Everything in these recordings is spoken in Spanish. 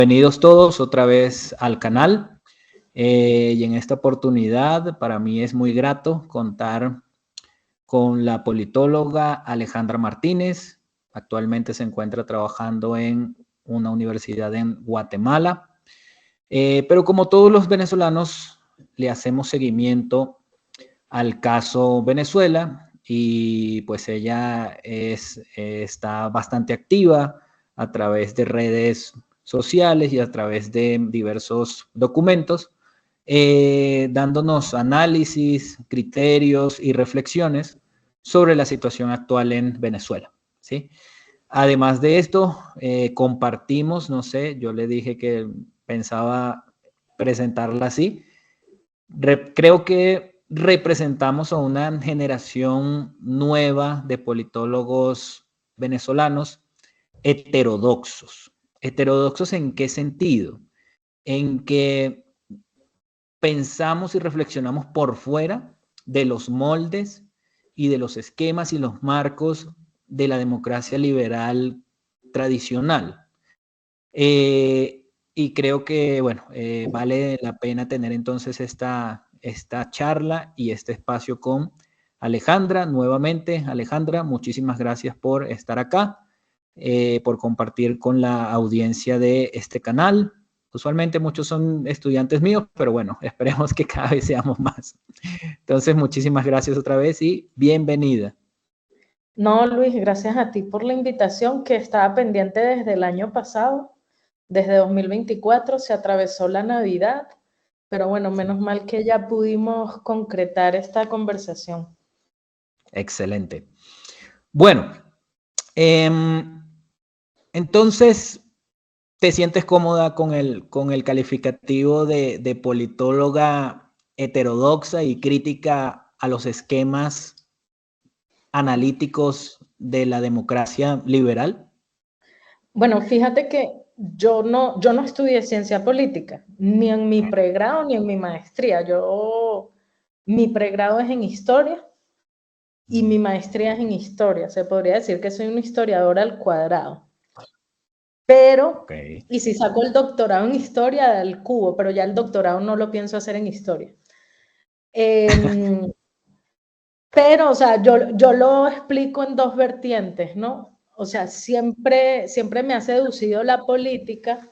Bienvenidos todos otra vez al canal. Y en esta oportunidad para mí es muy grato contar con la politóloga Alejandra Martínez. Actualmente se encuentra trabajando en una universidad en Guatemala. Pero como todos los venezolanos, le hacemos seguimiento al caso Venezuela y pues ella está bastante activa a través de redes sociales y a través de diversos documentos, dándonos análisis, criterios y reflexiones sobre la situación actual en Venezuela, ¿sí? Además de esto, compartimos, no sé, yo le dije que pensaba presentarla así. Creo que representamos a una generación nueva de politólogos venezolanos heterodoxos. ¿Heterodoxos en qué sentido? En que pensamos y reflexionamos por fuera de los moldes y de los esquemas y los marcos de la democracia liberal tradicional. Y creo que, bueno, vale la pena tener entonces esta charla y este espacio con Alejandra. Nuevamente, Alejandra, muchísimas gracias por estar acá, por compartir con la audiencia de este canal. Usualmente muchos son estudiantes míos, pero bueno, esperemos que cada vez seamos más. Entonces, muchísimas gracias otra vez y bienvenida. No, Luis, gracias a ti por la invitación, que estaba pendiente desde el año pasado. Desde 2024 se atravesó la Navidad, pero bueno, menos mal que ya pudimos concretar esta conversación. Excelente. Bueno, entonces, ¿te sientes cómoda con el calificativo de politóloga heterodoxa y crítica a los esquemas analíticos de la democracia liberal? Bueno, fíjate que yo no estudié ciencia política, ni en mi pregrado ni en mi maestría. Mi pregrado es en historia y mi maestría es en historia. Se podría decir que soy una historiadora al cuadrado. Pero, y si saco el doctorado en historia, del cubo, pero ya el doctorado no lo pienso hacer en historia. Pero, o sea, yo lo explico en dos vertientes, ¿no? O sea, siempre me ha seducido la política.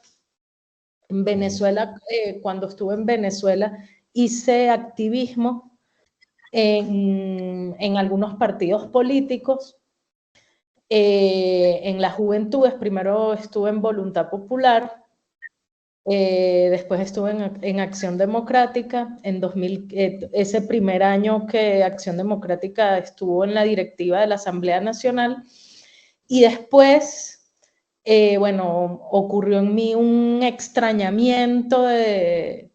En Venezuela, cuando estuve en Venezuela, hice activismo en algunos partidos políticos. En las juventudes, primero estuve en Voluntad Popular, después estuve en Acción Democrática. Ese primer año que Acción Democrática estuvo en la directiva de la Asamblea Nacional, y después, bueno, ocurrió en mí un extrañamiento de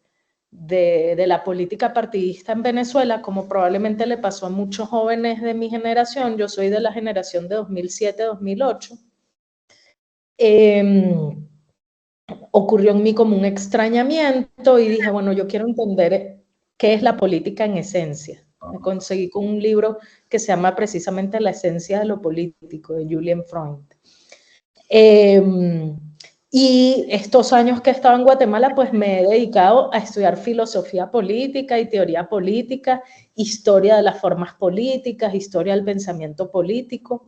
la política partidista en Venezuela, como probablemente le pasó a muchos jóvenes de mi generación. Yo soy de la generación de 2007-2008. Ocurrió en mí como un extrañamiento y dije, bueno, yo quiero entender qué es la política en esencia. Me conseguí con un libro que se llama precisamente La esencia de lo político, de Julian Freund. Y estos años que he estado en Guatemala, pues me he dedicado a estudiar filosofía política y teoría política, historia de las formas políticas, historia del pensamiento político.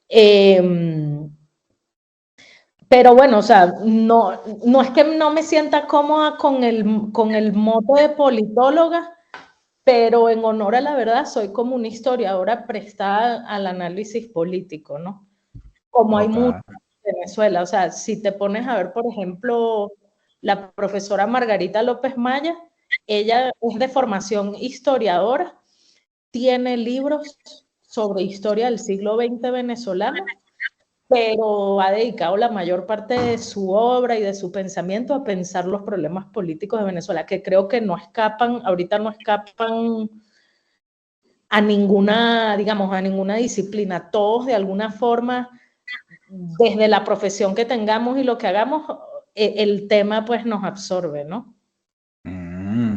Pero bueno, o sea, no es que no me sienta cómoda con el mote de politóloga, pero en honor a la verdad soy como una historiadora prestada al análisis político, ¿no? Como hay mucho en Venezuela. O sea, si te pones a ver, por ejemplo, la profesora Margarita López Maya, ella es de formación historiadora, tiene libros sobre historia del siglo XX venezolano, pero ha dedicado la mayor parte de su obra y de su pensamiento a pensar los problemas políticos de Venezuela, que creo que ahorita no escapan a ninguna, digamos, a ninguna disciplina. Todos de alguna forma, desde la profesión que tengamos y lo que hagamos, el tema pues nos absorbe, ¿no?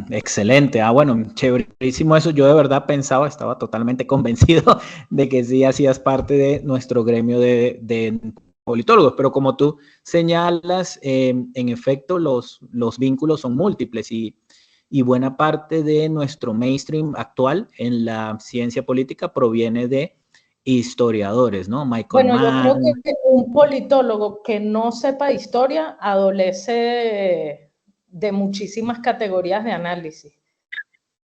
Excelente. Bueno, chéverísimo eso. Yo de verdad pensaba, estaba totalmente convencido de que sí hacías parte de nuestro gremio de politólogos, pero como tú señalas, en efecto, los vínculos son múltiples y buena parte de nuestro mainstream actual en la ciencia política proviene de historiadores, ¿no? Michael Bueno, yo creo Mann. que un politólogo que no sepa historia adolece de muchísimas categorías de análisis.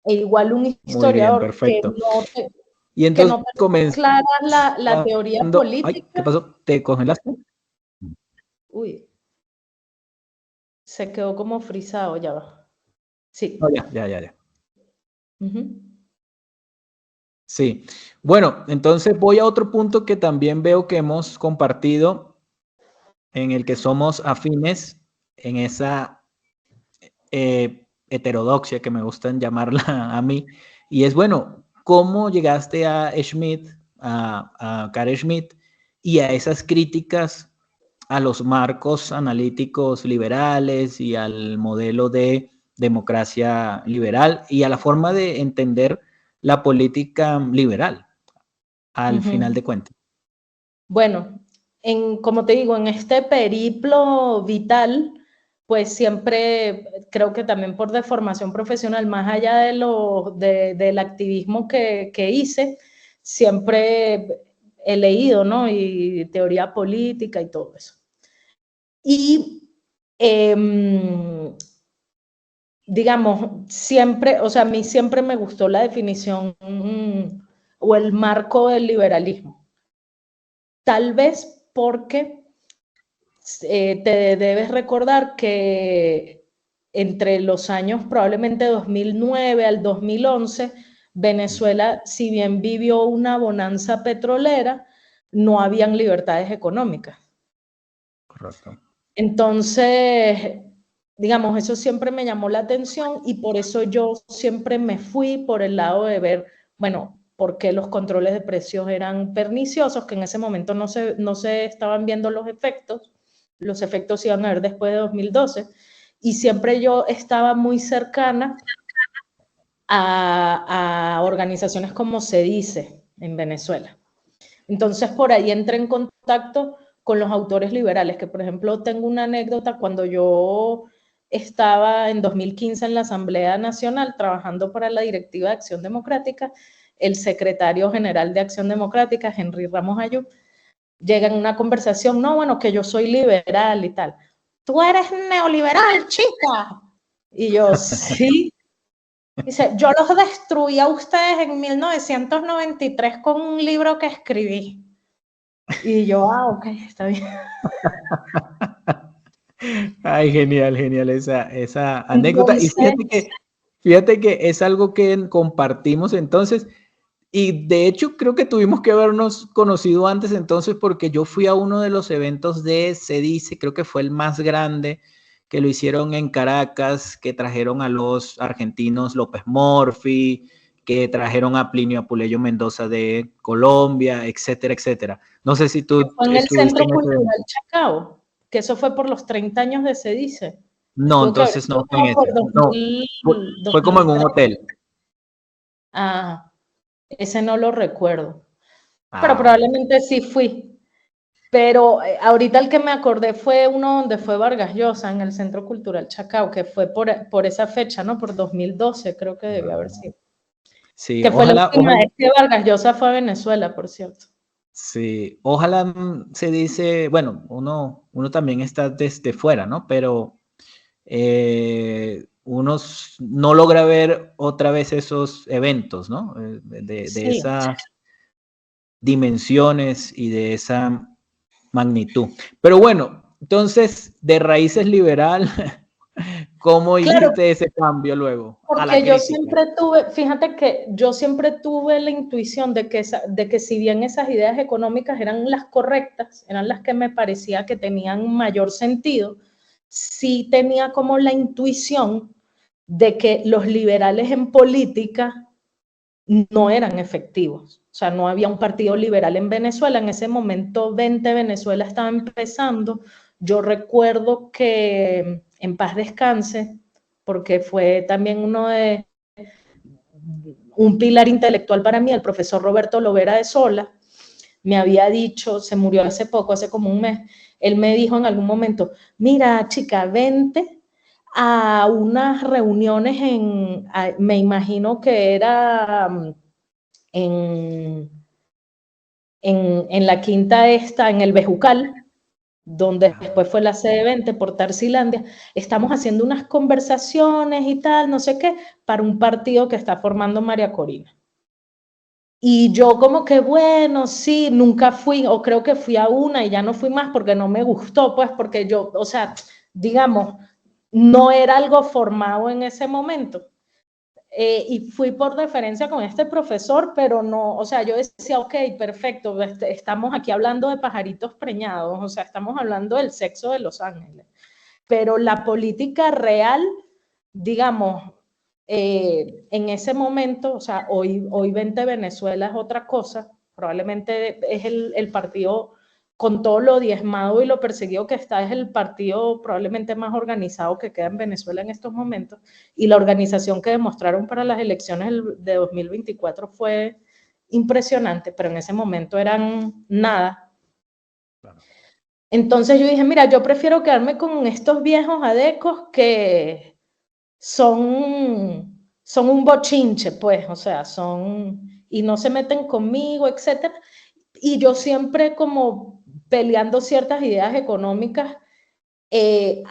E igual un Muy bien, historiador perfecto. Y que entonces no tenga comenzando, clara la teoría ay, ¿qué política. pasó? ¿Te congelaste? Uy, se quedó como frisado, ya va. Sí. No, ya. Uh-huh. Sí. Bueno, entonces voy a otro punto que también veo que hemos compartido, en el que somos afines en esa heterodoxia que me gustan llamarla a mí, y es, bueno, ¿cómo llegaste a Schmitt, a Carl Schmitt, y a esas críticas a los marcos analíticos liberales y al modelo de democracia liberal y a la forma de entender la política liberal, al final de cuentas? Bueno, como te digo, en este periplo vital, pues siempre creo que también por deformación profesional, más allá del activismo que hice, siempre he leído, ¿no? Y teoría política y todo eso. Y digamos, siempre, o sea, a mí siempre me gustó la definición o el marco del liberalismo. Tal vez porque te debes recordar que entre los años probablemente 2009 al 2011, Venezuela, si bien vivió una bonanza petrolera, no habían libertades económicas. Correcto. Entonces, digamos, eso siempre me llamó la atención y por eso yo siempre me fui por el lado de ver, bueno, por qué los controles de precios eran perniciosos, que en ese momento no se estaban viendo los efectos iban a ver después de 2012, y siempre yo estaba muy cercana a organizaciones como SEDICE en Venezuela. Entonces, por ahí entré en contacto con los autores liberales, que por ejemplo tengo una anécdota cuando yo estaba en 2015 en la Asamblea Nacional trabajando para la Directiva de Acción Democrática, el secretario general de Acción Democrática, Henry Ramos Ayub, llega en una conversación, no, bueno, que yo soy liberal y tal. Tú eres neoliberal, chica. Y yo, sí. Dice, yo los destruí a ustedes en 1993 con un libro que escribí. Y yo, ok, está bien. Ay, genial esa anécdota. Y Entonces, fíjate que es algo que compartimos entonces. Y de hecho creo que tuvimos que habernos conocido antes entonces, porque yo fui a uno de los eventos de SEDICE, creo que fue el más grande, que lo hicieron en Caracas, que trajeron a los argentinos López Morphy, que trajeron a Plinio Apuleyo Mendoza de Colombia, etcétera, etcétera. No sé si tú fue en el estuviste Centro en ese evento. Cultural Chacao, que eso fue por los 30 años de SEDICE. No, Tuvo que haber entonces no sido fue en como por ese. No, fue, fue como en un 2003. hotel. Ah, ese no lo recuerdo. Pero Ah, bueno. probablemente sí fui. Pero ahorita el que me acordé fue uno donde fue Vargas Llosa, en el Centro Cultural Chacao, que fue por esa fecha, ¿no? Por 2012 creo que debió haber sido. Sí, Que fue la ojalá, última vez que Vargas Llosa fue a Venezuela, por cierto. sí, ojalá se dice, bueno, uno también está desde fuera, ¿no? Pero uno no logra ver otra vez esos eventos, ¿no? De Sí. esas dimensiones y de esa magnitud. Pero bueno, entonces, de raíces liberal, ¿cómo Claro, hiciste ese cambio luego a la porque yo crítica? siempre tuve, fíjate que yo siempre tuve la intuición de que si bien esas ideas económicas eran las correctas, eran las que me parecía que tenían mayor sentido, sí tenía como la intuición de que los liberales en política no eran efectivos. O sea, no había un partido liberal en Venezuela. En ese momento, Venezuela estaba empezando. Yo recuerdo que, en paz descanse, porque fue también un pilar intelectual para mí, el profesor Roberto Lovera de Sola, me había dicho, se murió hace poco, hace como un mes, él me dijo en algún momento, mira chica, vente a unas reuniones me imagino que era en la quinta esta, en el Bejucal, donde después fue la sede 20 por Tarsilandia, estamos haciendo unas conversaciones y tal, no sé qué, para un partido que está formando María Corina. Y yo como que, bueno, sí, nunca fui, o creo que fui a una y ya no fui más porque no me gustó, pues porque yo, o sea, digamos, no era algo formado en ese momento. Y fui por deferencia con este profesor, pero no, o sea, yo decía, ok, perfecto, estamos aquí hablando de pajaritos preñados, o sea, estamos hablando del sexo de Los Ángeles, pero la política real, digamos, en ese momento, o sea, hoy 20 Venezuela es otra cosa, probablemente es el partido, con todo lo diezmado y lo perseguido que está, es el partido probablemente más organizado que queda en Venezuela en estos momentos, y la organización que demostraron para las elecciones de 2024 fue impresionante, pero en ese momento eran nada. Claro. Entonces yo dije, mira, yo prefiero quedarme con estos viejos adecos que son un bochinche, pues, o sea, y no se meten conmigo, etcétera. Y yo siempre como peleando ciertas ideas económicas,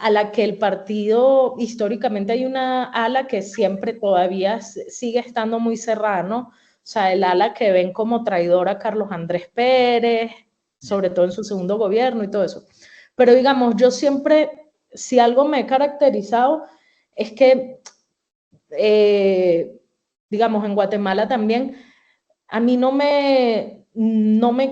a la que el partido, históricamente hay una ala que siempre todavía sigue estando muy cerrada, ¿no? O sea, el ala que ven como traidor a Carlos Andrés Pérez, sobre todo en su segundo gobierno y todo eso. Pero digamos, yo siempre, si algo me he caracterizado, es que, digamos, en Guatemala también, a mí no me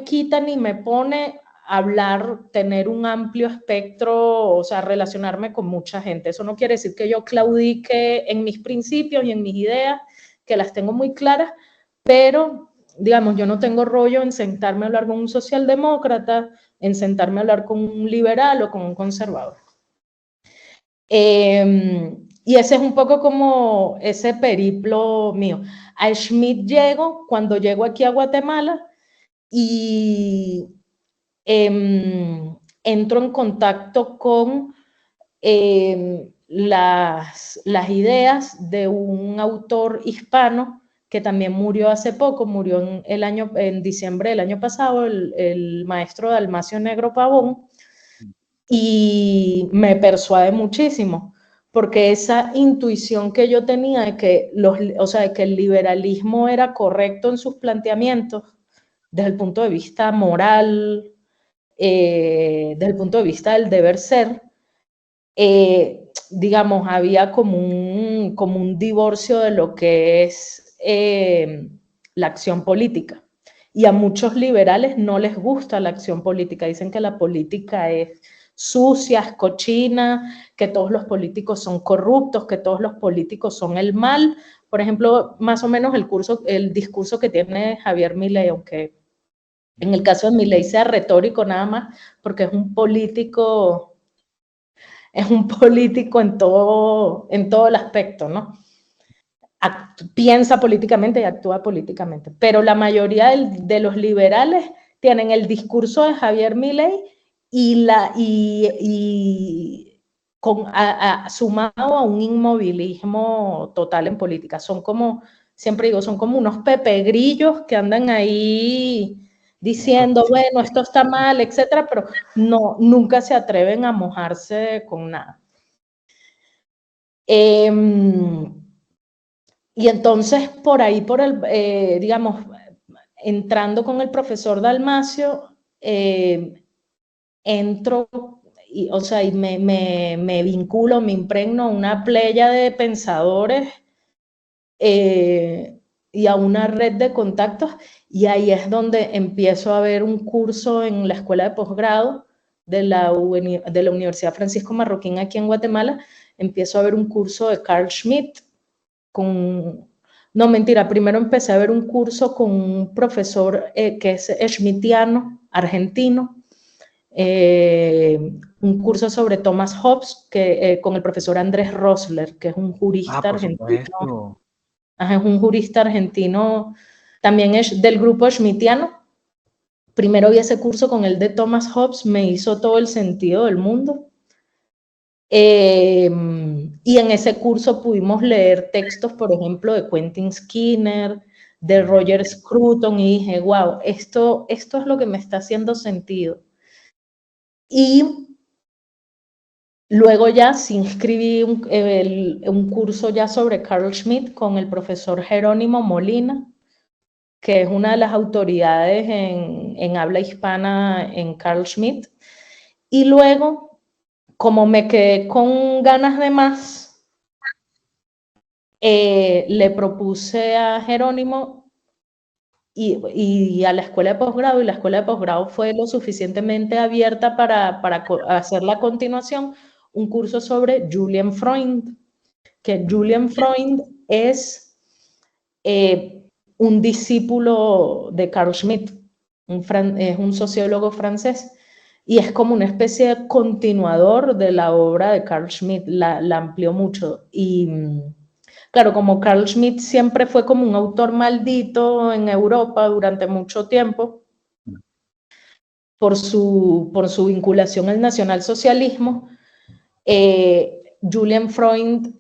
quita ni me pone hablar, tener un amplio espectro, o sea, relacionarme con mucha gente. Eso no quiere decir que yo claudique en mis principios y en mis ideas, que las tengo muy claras, pero, digamos, yo no tengo rollo en sentarme a hablar con un socialdemócrata, en sentarme a hablar con un liberal o con un conservador. Y ese es un poco como ese periplo mío. A Schmidt cuando llego aquí a Guatemala y entro en contacto con las ideas de un autor hispano que también murió hace poco, murió en diciembre del año pasado, el maestro Dalmacio Negro Pavón, y me persuade muchísimo, porque esa intuición que yo tenía de que, de que el liberalismo era correcto en sus planteamientos, desde el punto de vista moral, desde el punto de vista del deber ser, digamos, había como un divorcio de lo que es la acción política. Y a muchos liberales no les gusta la acción política, dicen que la política es sucia, es cochina, que todos los políticos son corruptos, que todos los políticos son el mal. Por ejemplo, más o menos el discurso que tiene Javier Milei, aunque en el caso de Milei sea retórico nada más, porque es un político en todo el aspecto, ¿no? Piensa políticamente y actúa políticamente. Pero la mayoría de los liberales tienen el discurso de Javier Milei sumado a un inmovilismo total en política. Son como, siempre digo, son como unos pepegrillos que andan ahí diciendo, bueno, esto está mal, etcétera, pero nunca se atreven a mojarse con nada. Y entonces, por ahí, digamos, entrando con el profesor Dalmacio, entro, y me vinculo, me impregno a una playa de pensadores y a una red de contactos, y ahí es donde empiezo a ver un curso en la escuela de posgrado de la Universidad Francisco Marroquín aquí en Guatemala. Empiezo a ver un curso de Carl Schmitt, no, mentira, primero empecé a ver un curso con un profesor que es schmittiano, argentino, un curso sobre Thomas Hobbes con el profesor Andrés Rosler, que es un jurista argentino. Es un jurista argentino, también es del grupo schmittiano. primero vi ese curso con el de Thomas Hobbes, me hizo todo el sentido del mundo. Y en ese curso pudimos leer textos, por ejemplo, de Quentin Skinner, de Roger Scruton, y dije, wow, esto es lo que me está haciendo sentido. Y luego ya sí inscribí un curso ya sobre Carl Schmitt con el profesor Jerónimo Molina, que es una de las autoridades en habla hispana en Carl Schmitt. Y luego, como me quedé con ganas de más, le propuse a Jerónimo y a la escuela de posgrado, y la escuela de posgrado fue lo suficientemente abierta para hacer la continuación, un curso sobre Julian Freund, que Julian Freund es un discípulo de Carl Schmitt, es un sociólogo francés, y es como una especie de continuador de la obra de Carl Schmitt, la amplió mucho. Y claro, como Carl Schmitt siempre fue como un autor maldito en Europa durante mucho tiempo, por su vinculación al nacionalsocialismo, Julian Freund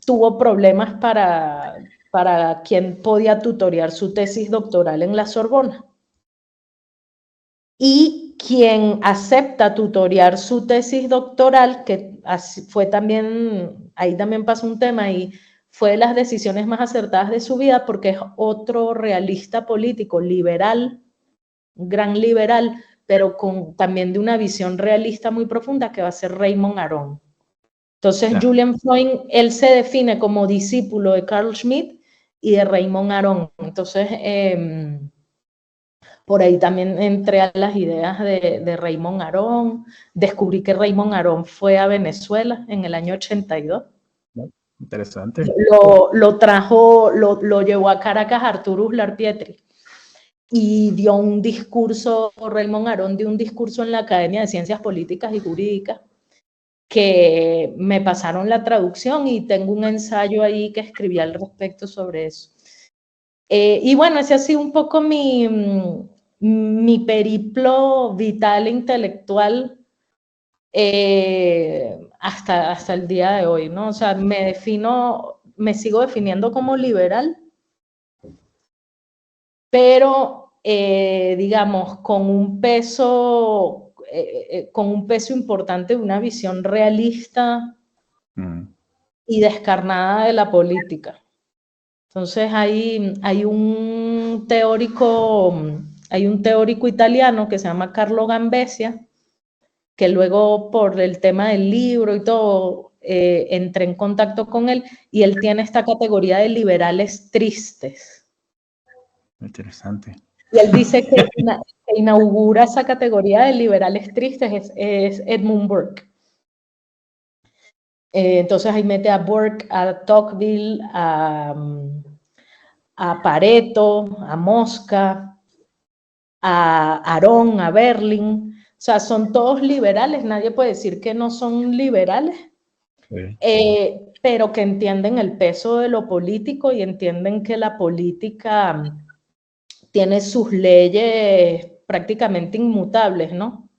tuvo problemas para quien podía tutorear su tesis doctoral en la Sorbona. Y quien acepta tutorear su tesis doctoral, que fue también, ahí también pasó un tema, y fue de las decisiones más acertadas de su vida, porque es otro realista político, liberal, gran liberal, pero también de una visión realista muy profunda, que va a ser Raymond Aron. Entonces, claro, Julian Freund, él se define como discípulo de Carl Schmitt y de Raymond Aron. Entonces, por ahí también entré a las ideas de Raymond Aron. Descubrí que Raymond Aron fue a Venezuela en el año 82. Interesante. Lo llevó a Caracas Arturo Uslar Pietri. Y dio un discurso, Raymond Aron dio un discurso en la Academia de Ciencias Políticas y Jurídicas, que me pasaron la traducción y tengo un ensayo ahí que escribí al respecto sobre eso. Y bueno, ese ha sido un poco mi periplo vital e intelectual hasta el día de hoy, ¿no? O sea, me sigo definiendo como liberal, pero digamos, con un peso importante de una visión realista y descarnada de la política. Entonces hay un teórico italiano que se llama Carlo Gambesia, que luego por el tema del libro y todo, entré en contacto con él, y él tiene esta categoría de liberales tristes. Interesante. Y él dice que inaugura esa categoría de liberales tristes es Edmund Burke. Entonces ahí mete a Burke, a Tocqueville, a Pareto, a Mosca, a Aron, a Berlin. O sea, son todos liberales, nadie puede decir que no son liberales, sí. Pero que entienden el peso de lo político y entienden que la política tiene sus leyes prácticamente inmutables, ¿no?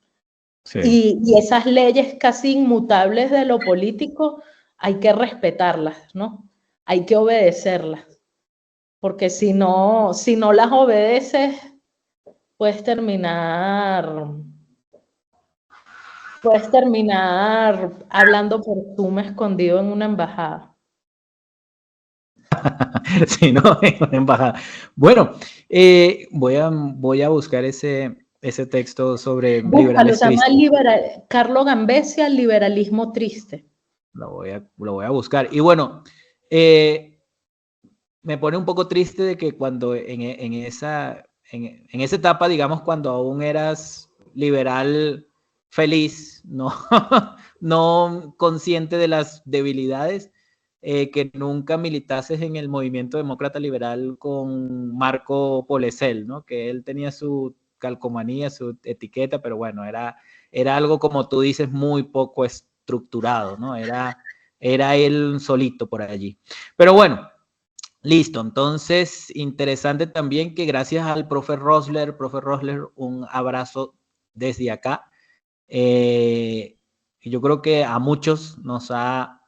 Sí. Y esas leyes casi inmutables de lo político hay que respetarlas, ¿no? Hay que obedecerlas, porque si no las obedeces, puedes terminar hablando por Zoom escondido en una embajada. Sí, ¿no? En una embajada. Bueno, voy a buscar ese texto sobre liberales tristes. Se llama Carlo Gambesia, Liberalismo Triste. Lo voy a buscar. Y bueno, me pone un poco triste de que cuando en esa etapa, digamos, cuando aún eras liberal feliz, no, no consciente de las debilidades, que nunca militases en el movimiento demócrata liberal con Marco Polesel, ¿no? Que él tenía su calcomanía, su etiqueta, pero bueno, era algo, como tú dices, muy poco estructurado, ¿no? Era él solito por allí. Pero bueno, Listo, entonces interesante también que gracias al profe Rosler, un abrazo desde acá. Yo creo que a muchos nos ha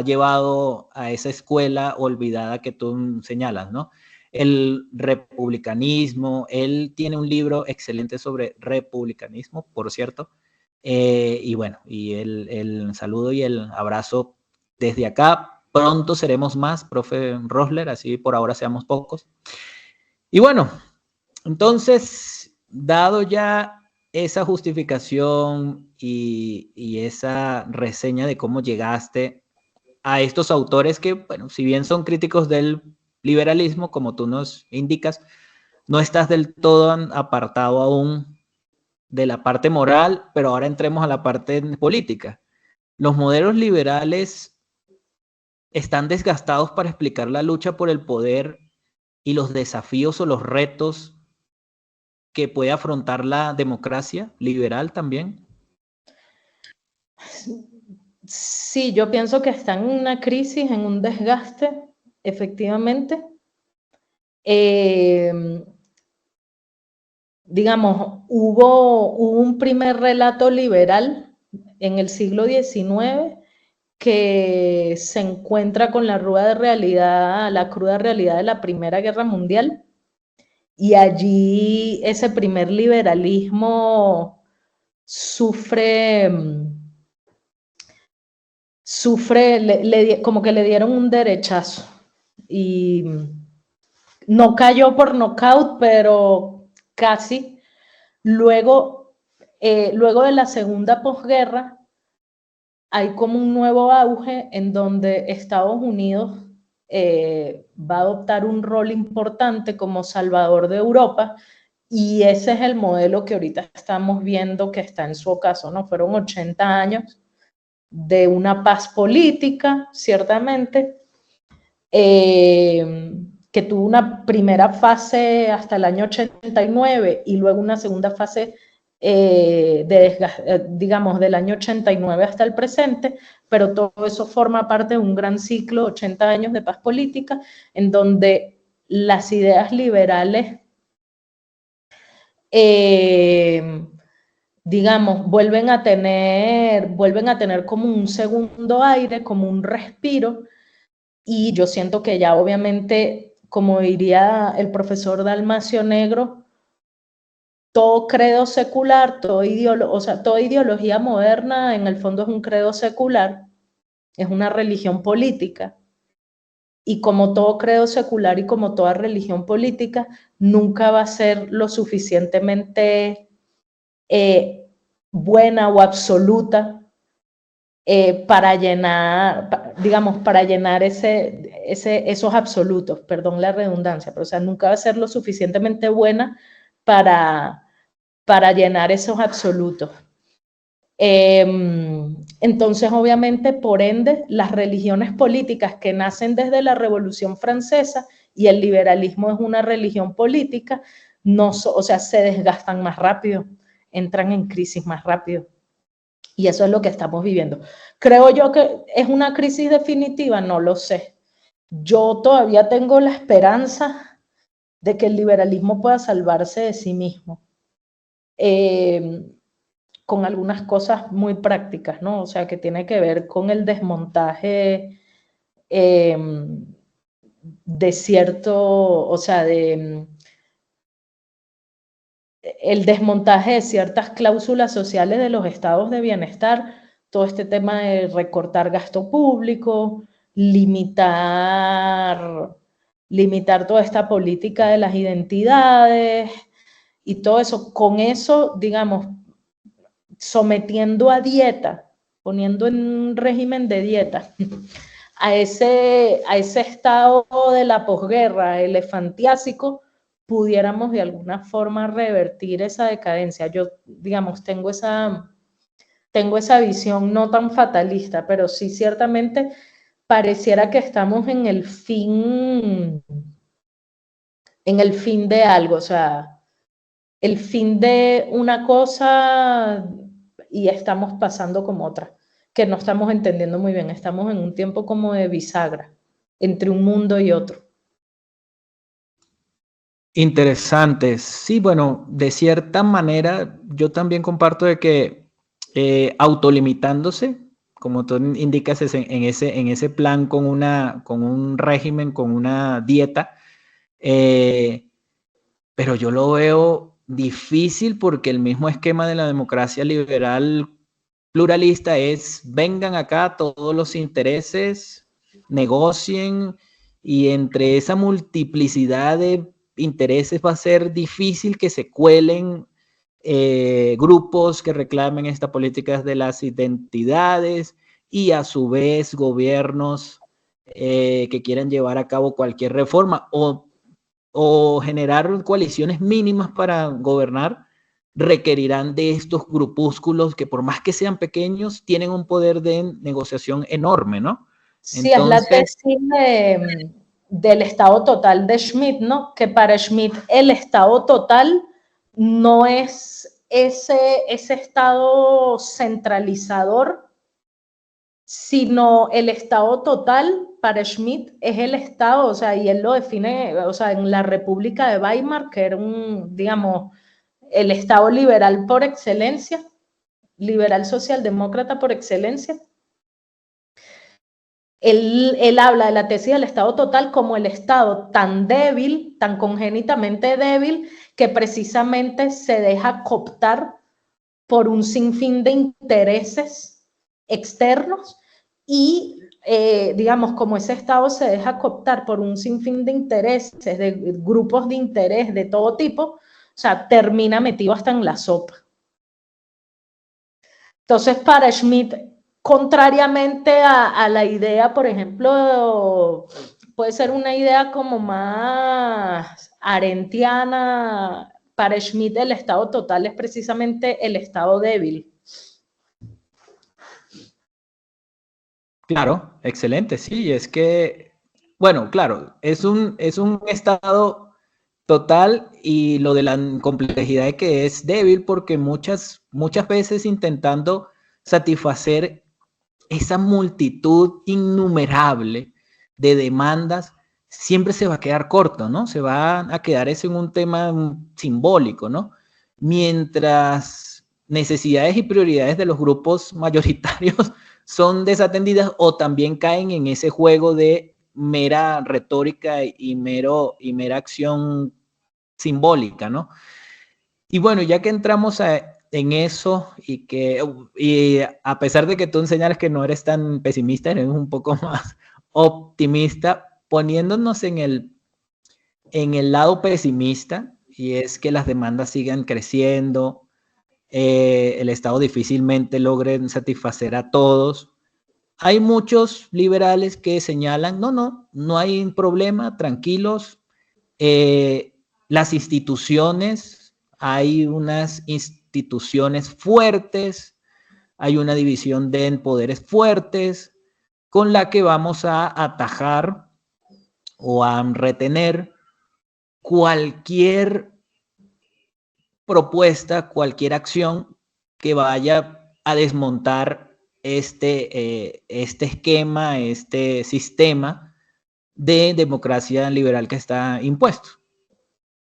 llevado a esa escuela olvidada que tú señalas, ¿no? El republicanismo, él tiene un libro excelente sobre republicanismo, por cierto, y bueno, y el saludo y el abrazo desde acá. Pronto seremos más, profe Rosler, así por ahora seamos pocos. Y bueno, entonces, dado ya esa justificación y esa reseña de cómo llegaste a estos autores que, bueno, si bien son críticos del liberalismo, como tú nos indicas, no estás del todo apartado aún de la parte moral, pero ahora entremos a la parte política. Los modelos liberales están desgastados para explicar la lucha por el poder y los desafíos o los retos que puede afrontar la democracia liberal también. Sí, yo pienso que están en una crisis, en un desgaste, efectivamente. Digamos, hubo un primer relato liberal en el siglo XIX que se encuentra con la cruda realidad de la Primera Guerra Mundial, y allí ese primer liberalismo sufre, como que le dieron un derechazo, y no cayó por nocaut, pero casi. Luego, luego de la segunda posguerra, hay como un nuevo auge en donde Estados Unidos va a adoptar un rol importante como salvador de Europa, y ese es el modelo que ahorita estamos viendo que está en su ocaso, ¿no? Fueron 80 años de una paz política, ciertamente, que tuvo una primera fase hasta el año 89 y luego una segunda fase digamos, del año 89 hasta el presente, pero todo eso forma parte de un gran ciclo, 80 años de paz política, en donde las ideas liberales, digamos, vuelven a tener como un segundo aire, como un respiro, y yo siento que ya obviamente, como diría el profesor Dalmacio Negro, todo credo secular, toda ideología moderna en el fondo es un credo secular, es una religión política. Y como todo credo secular y como toda religión política, nunca va a ser lo suficientemente buena o absoluta para llenar, digamos, para llenar esos absolutos, perdón la redundancia, pero o sea, nunca va a ser lo suficientemente buena para llenar esos absolutos. Entonces, obviamente, por ende, las religiones políticas que nacen desde la Revolución Francesa, y el liberalismo es una religión política, o sea, se desgastan más rápido, entran en crisis más rápido. Y eso es lo que estamos viviendo. ¿Creo yo que es una crisis definitiva? No lo sé. Yo todavía tengo la esperanza de que el liberalismo pueda salvarse de sí mismo. Con algunas cosas muy prácticas, ¿no? O sea, que tiene que ver con el desmontaje de cierto, o sea, el desmontaje de ciertas cláusulas sociales de los estados de bienestar, todo este tema de recortar gasto público, limitar toda esta política de las identidades y todo eso. Con eso, digamos, sometiendo a dieta, poniendo en un régimen de dieta a ese estado de la posguerra elefantiásico, pudiéramos de alguna forma revertir esa decadencia. Yo, digamos, tengo esa visión no tan fatalista, pero sí ciertamente pareciera que estamos en el fin de algo, o sea, el fin de una cosa y estamos pasando como otra, que no estamos entendiendo muy bien. Estamos en un tiempo como de bisagra entre un mundo y otro. Interesantes. Sí, bueno, de cierta manera yo también comparto de que autolimitándose, como tú indicas en ese plan con un régimen, con una dieta, pero yo lo veo difícil porque el mismo esquema de la democracia liberal pluralista es vengan acá todos los intereses, negocien, y entre esa multiplicidad de intereses va a ser difícil que se cuelen grupos que reclamen esta política de las identidades y a su vez gobiernos que quieran llevar a cabo cualquier reforma o generar coaliciones mínimas para gobernar, requerirán de estos grupúsculos que por más que sean pequeños, tienen un poder de negociación enorme, ¿no? Sí, es la Entonces, tesis del Estado total de Schmitt, ¿no? Que para Schmitt el Estado total no es ese Estado centralizador, sino el Estado total para Schmitt es el Estado, o sea, y él lo define, o sea, en la República de Weimar, que era digamos, el Estado liberal por excelencia, liberal socialdemócrata por excelencia. Él habla de la tesis del Estado total como el Estado tan débil, tan congénitamente débil, que precisamente se deja cooptar por un sinfín de intereses externos y, digamos, como ese Estado se deja cooptar por un sinfín de intereses, de grupos de interés de todo tipo, o sea, termina metido hasta en la sopa. Entonces, para Schmitt, contrariamente a la idea, por ejemplo, puede ser una idea como más arendtiana, para Schmitt el estado total es precisamente el estado débil. claro, excelente, sí, es que, bueno, claro, es un estado total y lo de la complejidad de que es débil porque muchas veces intentando satisfacer esa multitud innumerable de demandas, siempre se va a quedar corto, ¿no? Se va a quedar eso en un tema simbólico, ¿no? Mientras necesidades y prioridades de los grupos mayoritarios son desatendidas o también caen en ese juego de mera retórica y mera acción simbólica, ¿no? Y bueno, ya que entramos en eso y a pesar de que tú enseñaras que no eres tan pesimista, eres un poco más optimista, poniéndonos en el lado pesimista, y es que las demandas sigan creciendo, el Estado difícilmente logre satisfacer a todos. Hay muchos liberales que señalan, no hay problema, tranquilos, las instituciones, hay unas instituciones fuertes, hay una división de poderes fuertes con la que vamos a atajar o a retener cualquier propuesta, cualquier acción que vaya a desmontar este esquema, este sistema de democracia liberal que está impuesto.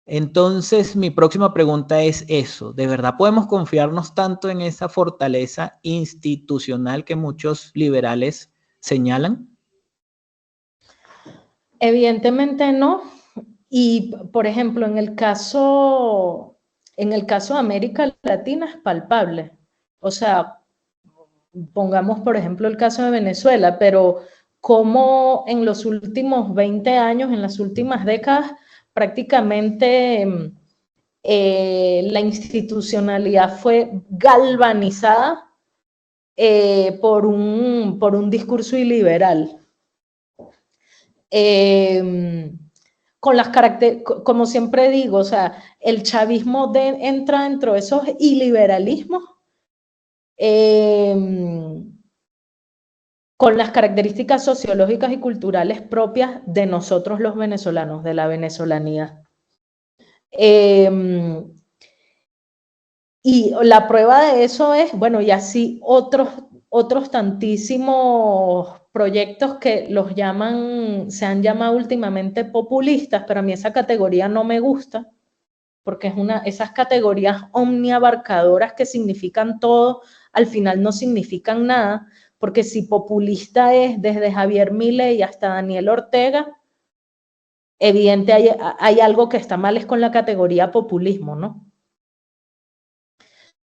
Entonces, mi próxima pregunta es eso. ¿De verdad podemos confiarnos tanto en esa fortaleza institucional que muchos liberales señalan? Evidentemente no. Y, por ejemplo, en el caso de América Latina es palpable. O sea, pongamos, por ejemplo, el caso de Venezuela, pero como en los últimos 20 años, en las últimas décadas, prácticamente la institucionalidad fue galvanizada por un discurso iliberal. Con las características, como siempre digo, o sea, el chavismo entra dentro de esos iliberalismos con las características sociológicas y culturales propias de nosotros los venezolanos, de la venezolanía. Y la prueba de eso es, bueno, y así otros otros tantísimos proyectos que se han llamado últimamente populistas, pero a mí esa categoría no me gusta, porque esas categorías omniabarcadoras que significan todo, al final no significan nada, porque si populista es desde Javier Milei hasta Daniel Ortega, evidente hay algo que está mal es con la categoría populismo, ¿no?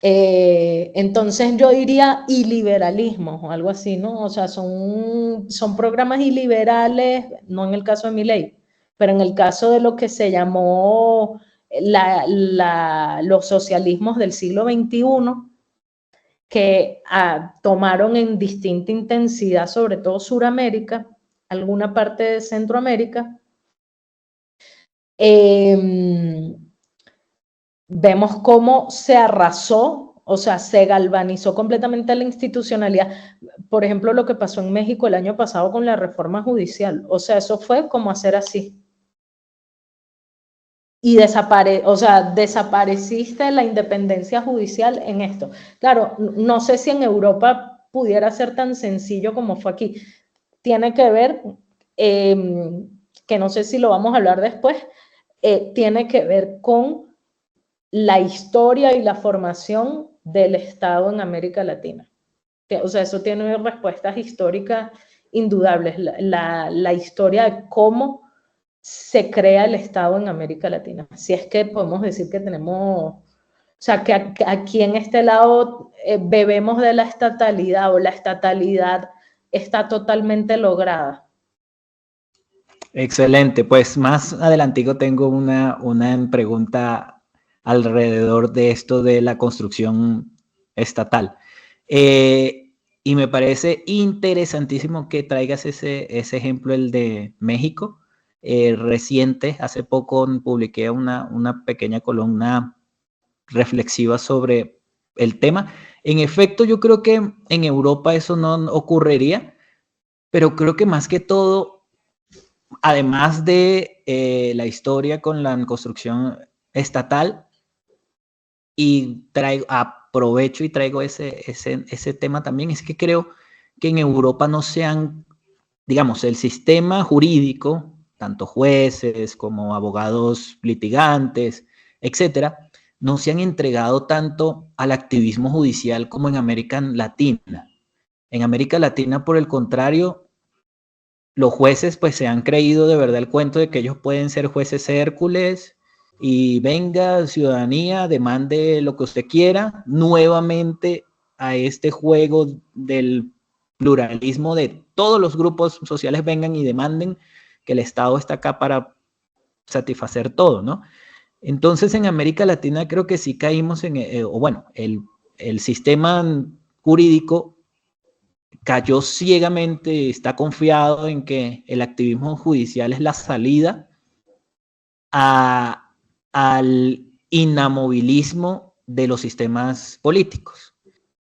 Entonces yo diría iliberalismo o algo así, ¿no? O sea, son programas iliberales, no en el caso de Milei, pero en el caso de lo que se llamó los socialismos del siglo XXI, que tomaron en distinta intensidad, sobre todo Suramérica, alguna parte de Centroamérica. Vemos cómo se arrasó, o sea, se galvanizó completamente la institucionalidad. Por ejemplo, lo que pasó en México el año pasado con la reforma judicial. O sea, eso fue como hacer así. Y desapareciste la independencia judicial en esto. Claro, no sé si en Europa pudiera ser tan sencillo como fue aquí. Tiene que ver, que no sé si lo vamos a hablar después, tiene que ver con la historia y la formación del Estado en América Latina. O sea, eso tiene respuestas históricas indudables. La historia de cómo se crea el Estado en América Latina. Si es que podemos decir que tenemos, o sea, que aquí en este lado bebemos de la estatalidad o la estatalidad está totalmente lograda. Excelente, pues más adelantico tengo una pregunta alrededor de esto de la construcción estatal. Y me parece interesantísimo que traigas ese ejemplo, el de México. Reciente, hace poco publiqué una pequeña columna reflexiva sobre el tema. En efecto, yo creo que en Europa eso no ocurriría, pero creo que más que todo, además de la historia con la construcción estatal, y aprovecho y traigo ese tema también, es que creo que en Europa no sean, digamos, el sistema jurídico, tanto jueces como abogados litigantes, etcétera, no se han entregado tanto al activismo judicial como en América Latina. En América Latina, por el contrario, los jueces pues se han creído de verdad el cuento de que ellos pueden ser jueces Hércules y venga, ciudadanía, demande lo que usted quiera, nuevamente a este juego del pluralismo de todos los grupos sociales vengan y demanden que el Estado está acá para satisfacer todo, ¿no? Entonces en América Latina creo que sí caímos en, el sistema jurídico cayó ciegamente, está confiado en que el activismo judicial es la salida al inamovilismo de los sistemas políticos.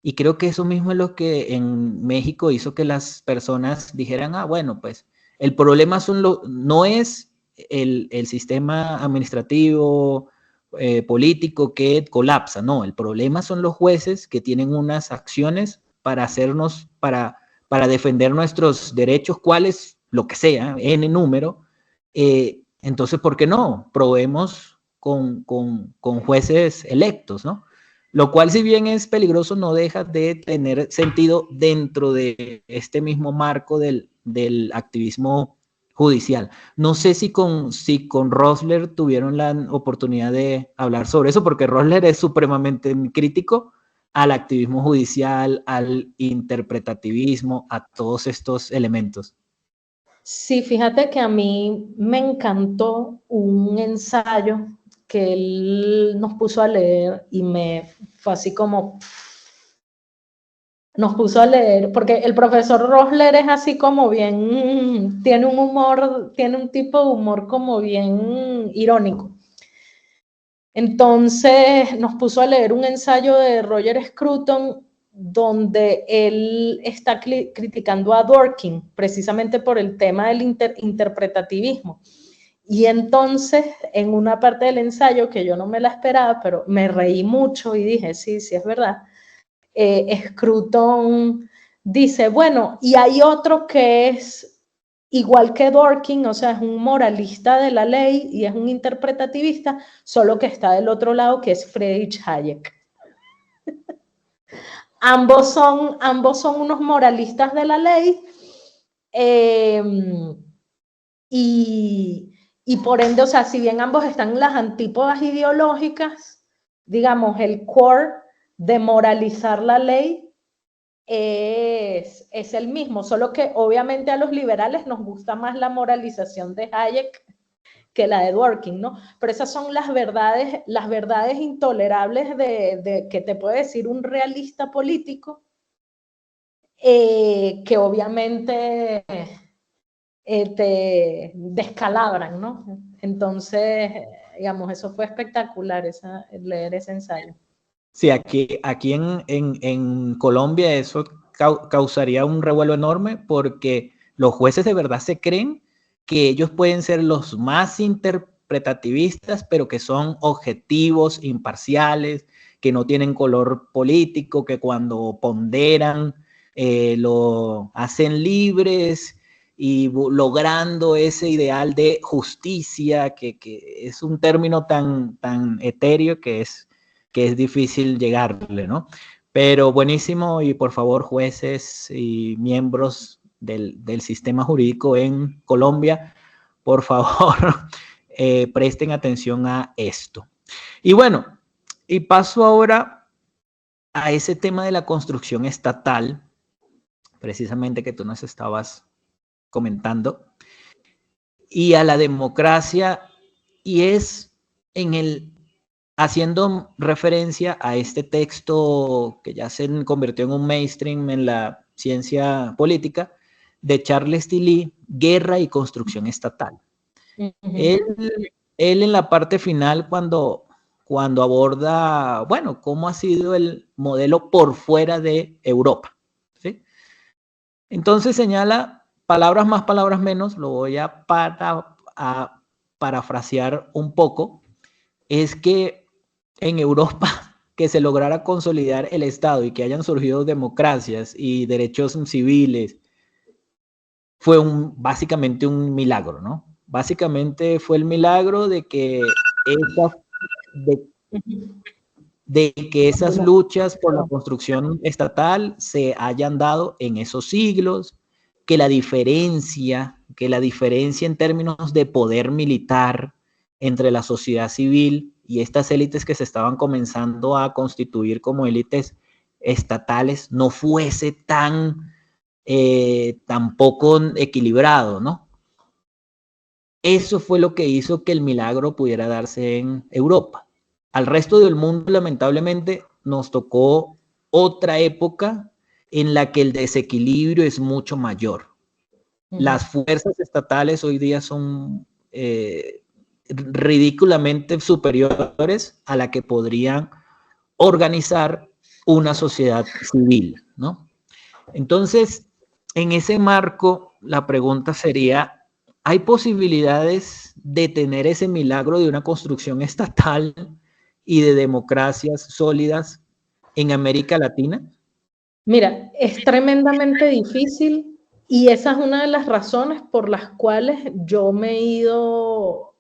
Y creo que eso mismo es lo que en México hizo que las personas dijeran, bueno, pues el problema no es el sistema administrativo, político que colapsa, no, el problema son los jueces que tienen unas acciones para defender nuestros derechos, cuáles, lo que sea, n número. Entonces, ¿por qué no? Probemos con jueces electos, ¿no? Lo cual, si bien es peligroso, no deja de tener sentido dentro de este mismo marco del activismo judicial. No sé si con Rosler tuvieron la oportunidad de hablar sobre eso, porque Rosler es supremamente crítico al activismo judicial, al interpretativismo, a todos estos elementos. Sí, fíjate que a mí me encantó un ensayo que él nos puso a leer y fue así como nos puso a leer, porque el profesor Rosler es así como bien, tiene un tipo de humor como bien irónico. Entonces nos puso a leer un ensayo de Roger Scruton donde él está criticando a Dworkin precisamente por el tema del interpretativismo. Y entonces, en una parte del ensayo que yo no me la esperaba, pero me reí mucho y dije, sí, es verdad, Scruton dice, bueno, y hay otro que es igual que Dworkin, o sea, es un moralista de la ley y es un interpretativista, solo que está del otro lado, que es Friedrich Hayek. Ambos son unos moralistas de la ley, y por ende, o sea, si bien ambos están en las antípodas ideológicas, digamos, el core de moralizar la ley es el mismo, solo que obviamente a los liberales nos gusta más la moralización de Hayek que la de Dworkin, ¿no? Pero esas son las verdades intolerables de que te puede decir un realista político, que obviamente te descalabran, ¿no? Entonces, digamos, eso fue espectacular, leer ese ensayo. Sí, aquí en Colombia eso causaría un revuelo enorme porque los jueces de verdad se creen que ellos pueden ser los más interpretativistas, pero que son objetivos, imparciales, que no tienen color político, que cuando ponderan lo hacen libres y logrando ese ideal de justicia, que es un término tan etéreo que es difícil llegarle, ¿no? Pero buenísimo, y por favor, jueces y miembros del sistema jurídico en Colombia, por favor, presten atención a esto. Y bueno, y paso ahora a ese tema de la construcción estatal, precisamente que tú nos estabas comentando, y a la democracia, y es en el haciendo referencia a este texto que ya se convirtió en un mainstream en la ciencia política, de Charles Tilly, Guerra y Construcción Estatal. Él en la parte final, cuando aborda, bueno, cómo ha sido el modelo por fuera de Europa, ¿sí? Entonces señala, palabras más, palabras menos, lo voy a parafrasear un poco, es que en Europa que se lograra consolidar el Estado y que hayan surgido democracias y derechos civiles fue básicamente un milagro, ¿no? Básicamente fue el milagro de que esas luchas por la construcción estatal se hayan dado en esos siglos, que la diferencia en términos de poder militar entre la sociedad civil y estas élites que se estaban comenzando a constituir como élites estatales no fuese tan poco equilibrado, ¿no? Eso fue lo que hizo que el milagro pudiera darse en Europa. Al resto del mundo, lamentablemente, nos tocó otra época en la que el desequilibrio es mucho mayor. Las fuerzas estatales hoy día son ridículamente superiores a la que podrían organizar una sociedad civil, ¿no? Entonces, en ese marco, la pregunta sería, ¿hay posibilidades de tener ese milagro de una construcción estatal y de democracias sólidas en América Latina? Mira, es tremendamente difícil y esa es una de las razones por las cuales yo me he ido,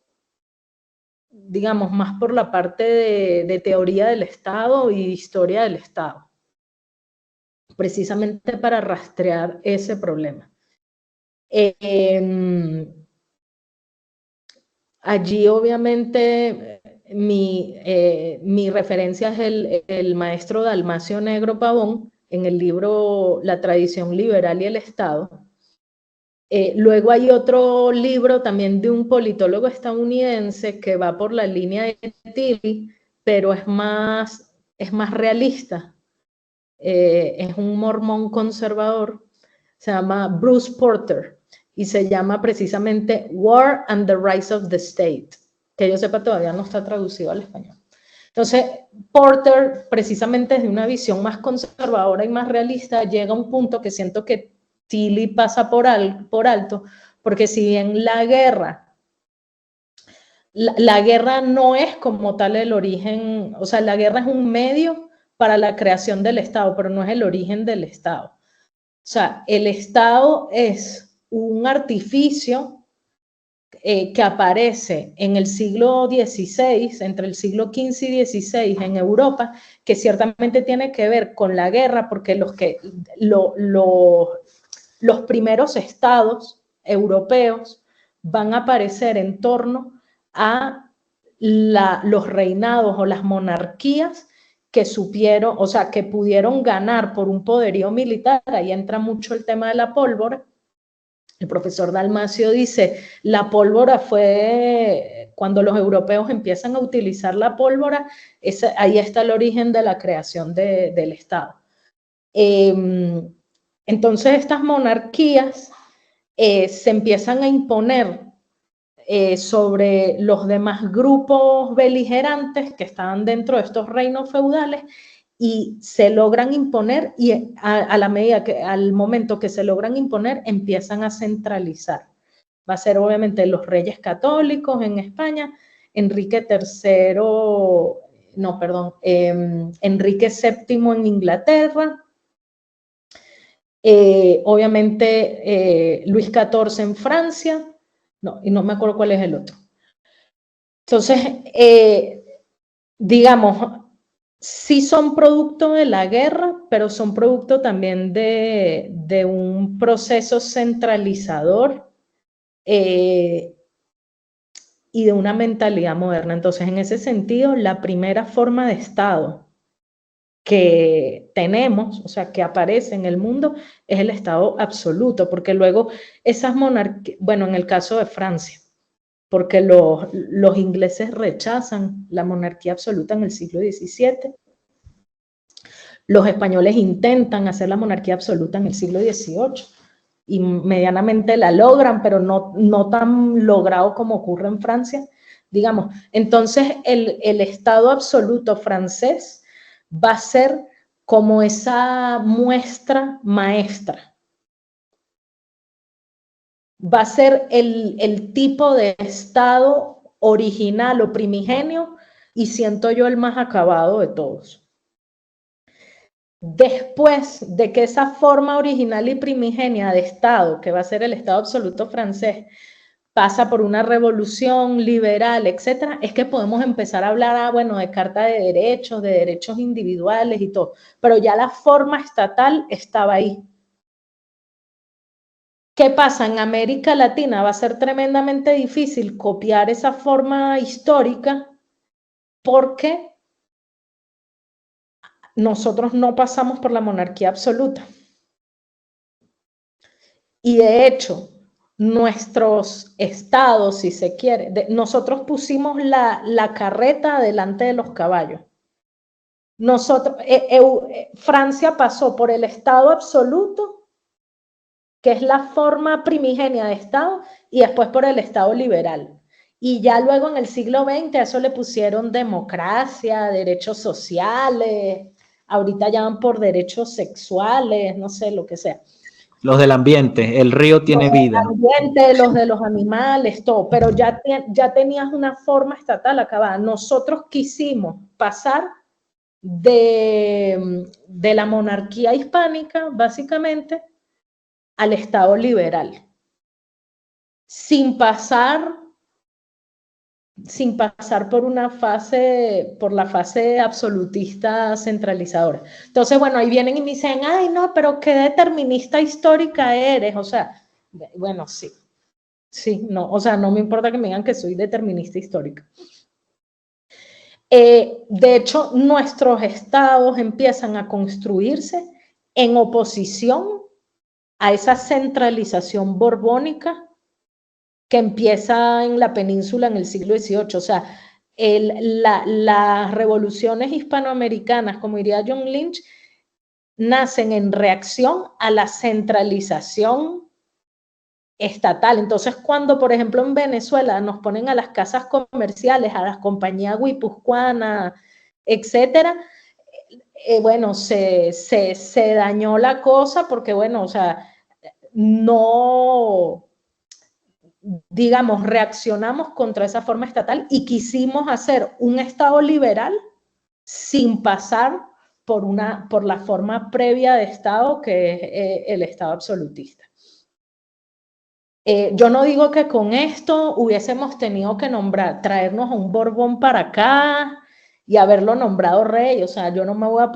digamos, más por la parte de teoría del Estado y historia del Estado, precisamente para rastrear ese problema. Allí, obviamente, mi referencia es el maestro Dalmacio Negro Pavón, en el libro La tradición liberal y el Estado. Luego hay otro libro también de un politólogo estadounidense que va por la línea de Tilly, pero es más realista. Es un mormón conservador, se llama Bruce Porter, y se llama precisamente War and the Rise of the State, que yo sepa todavía no está traducido al español. Entonces, Porter, precisamente desde una visión más conservadora y más realista, llega a un punto que siento que Tilly pasa por alto, porque si bien la guerra no es como tal el origen, o sea, la guerra es un medio para la creación del Estado, pero no es el origen del Estado. sea, el Estado es un artificio que aparece en el siglo XVI, entre el siglo XV y XVI en Europa, que ciertamente tiene que ver con la guerra, porque los primeros estados europeos van a aparecer en torno a los reinados o las monarquías que supieron, o sea, que pudieron ganar por un poderío militar. Ahí entra mucho el tema de la pólvora. El profesor Dalmacio dice, la pólvora fue, cuando los europeos empiezan a utilizar la pólvora, ahí está el origen de la creación del Estado. Entonces estas monarquías se empiezan a imponer sobre los demás grupos beligerantes que estaban dentro de estos reinos feudales, y se logran imponer, y a la medida que, al momento que se logran imponer, empiezan a centralizar. Va a ser obviamente los reyes católicos en España, Enrique VII, no, perdón, Enrique VII en Inglaterra, obviamente Luis XIV en Francia, no, y no me acuerdo cuál es el otro. Entonces, digamos, sí son producto de la guerra, pero son producto también de un proceso centralizador y de una mentalidad moderna. Entonces, en ese sentido, la primera forma de Estado que tenemos, o sea, que aparece en el mundo, es el Estado absoluto, porque luego esas monarquías, bueno, en el caso de Francia, porque los ingleses rechazan la monarquía absoluta en el siglo XVII. Los españoles intentan hacer la monarquía absoluta en el siglo XVIII y medianamente la logran, pero no tan logrado como ocurre en Francia, digamos. Entonces, el Estado absoluto francés va a ser como esa muestra maestra. Va a ser el tipo de Estado original o primigenio, y siento yo el más acabado de todos. Después de que esa forma original y primigenia de Estado, que va a ser el Estado absoluto francés, pasa por una revolución liberal, etcétera, es que podemos empezar a hablar, bueno, de carta de derechos individuales y todo, pero ya la forma estatal estaba ahí. ¿Qué pasa? En América Latina va a ser tremendamente difícil copiar esa forma histórica porque nosotros no pasamos por la monarquía absoluta. Y de hecho, nuestros estados, si se quiere, nosotros pusimos la carreta delante de los caballos. Francia pasó por el Estado absoluto, que es la forma primigenia de Estado, y después por el Estado liberal. Y ya luego en el siglo XX a eso le pusieron democracia, derechos sociales, ahorita llaman por derechos sexuales, no sé, lo que sea. Los del ambiente, el río tiene vida. Los del ambiente, los de los animales, todo, pero ya tenías una forma estatal acabada. Nosotros quisimos pasar de la monarquía hispánica, básicamente, al Estado liberal, sin pasar por la fase absolutista centralizadora. Entonces, bueno, ahí vienen y me dicen, ay, no, pero qué determinista histórica eres. O sea, bueno, sí, no, o sea, no me importa que me digan que soy determinista histórica. De hecho, nuestros estados empiezan a construirse en oposición a esa centralización borbónica que empieza en la península en el siglo XVIII. O sea, las revoluciones hispanoamericanas, como diría John Lynch, nacen en reacción a la centralización estatal. Entonces, cuando, por ejemplo, en Venezuela nos ponen a las casas comerciales, a las compañías guipuzcoanas, etcétera, bueno, se dañó la cosa porque, bueno, o sea, no, digamos, reaccionamos contra esa forma estatal y quisimos hacer un Estado liberal sin pasar por la forma previa de Estado, que es el Estado absolutista. Yo no digo que con esto hubiésemos tenido que traernos a un Borbón para acá y haberlo nombrado rey. O sea, yo no me voy a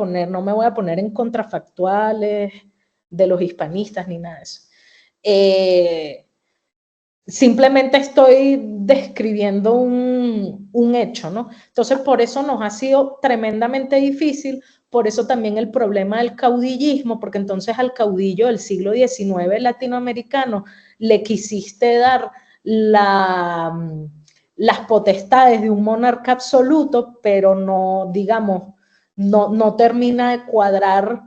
poner en contrafactuales de los hispanistas ni nada de eso. Simplemente estoy describiendo un hecho, ¿no? Entonces, por eso nos ha sido tremendamente difícil, por eso también el problema del caudillismo, porque entonces al caudillo del siglo XIX latinoamericano le quisiste dar las potestades de un monarca absoluto, pero no, digamos, no termina de cuadrar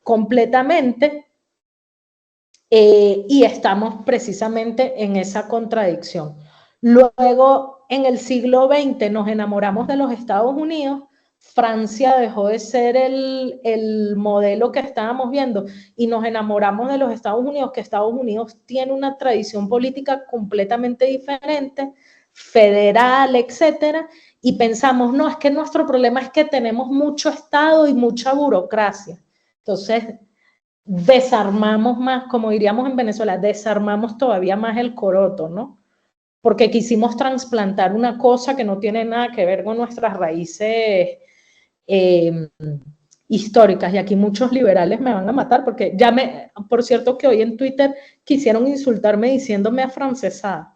completamente. Y estamos precisamente en esa contradicción. Luego, en el siglo XX, nos enamoramos de los Estados Unidos. Francia dejó de ser el modelo que estábamos viendo y nos enamoramos de los Estados Unidos, que Estados Unidos tiene una tradición política completamente diferente, federal, etcétera, y pensamos, no, es que nuestro problema es que tenemos mucho Estado y mucha burocracia. Entonces, desarmamos más, como diríamos en Venezuela, desarmamos todavía más el coroto, ¿no? Porque quisimos trasplantar una cosa que no tiene nada que ver con nuestras raíces históricas. Y aquí muchos liberales me van a matar, porque por cierto que hoy en Twitter quisieron insultarme diciéndome afrancesada.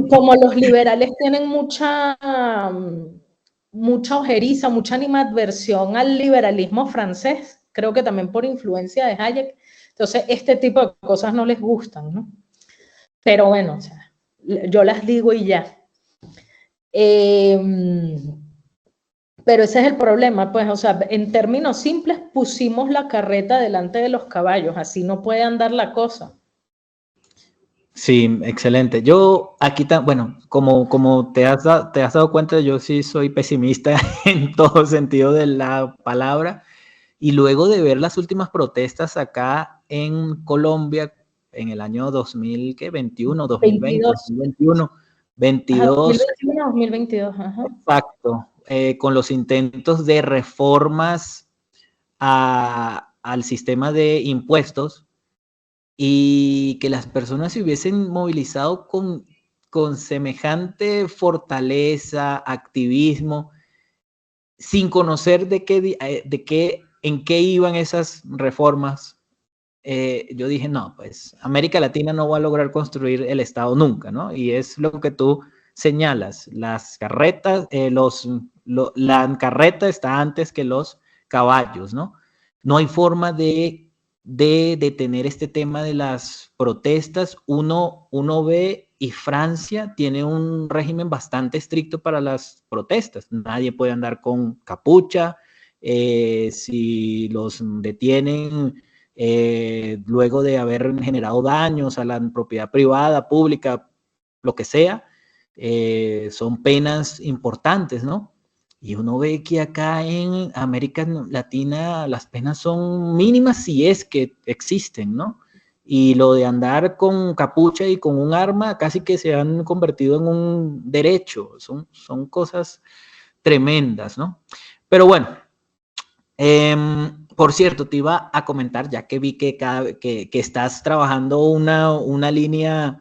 Como los liberales tienen mucha ojeriza, mucha animadversión al liberalismo francés, creo que también por influencia de Hayek, entonces este tipo de cosas no les gustan, ¿no? Pero bueno, o sea, yo las digo y ya. Pero ese es el problema, pues, o sea, en términos simples pusimos la carreta delante de los caballos, así no puede andar la cosa. Sí, excelente. Yo aquí, bueno, como te has dado cuenta, yo sí soy pesimista en todo sentido de la palabra. Y luego de ver las últimas protestas acá en Colombia en el año 2021, 2020, 2021, 22. 2021, 2022. Ajá. Exacto. Con los intentos de reformas al sistema de impuestos, y que las personas se hubiesen movilizado con semejante fortaleza, activismo, sin conocer en qué iban esas reformas. Yo dije, no, pues América Latina no va a lograr construir el Estado nunca, ¿no? Y es lo que tú señalas, las carretas, la carreta está antes que los caballos, ¿no? No hay forma de detener este tema de las protestas. Uno ve, y Francia tiene un régimen bastante estricto para las protestas. Nadie puede andar con capucha. Si los detienen luego de haber generado daños a la propiedad privada, pública, lo que sea, son penas importantes, ¿no? Y uno ve que acá en América Latina las penas son mínimas si es que existen, ¿no? Y lo de andar con capucha y con un arma casi que se han convertido en un derecho. Son cosas tremendas, ¿no? Pero bueno, por cierto, te iba a comentar, ya que vi que estás trabajando una línea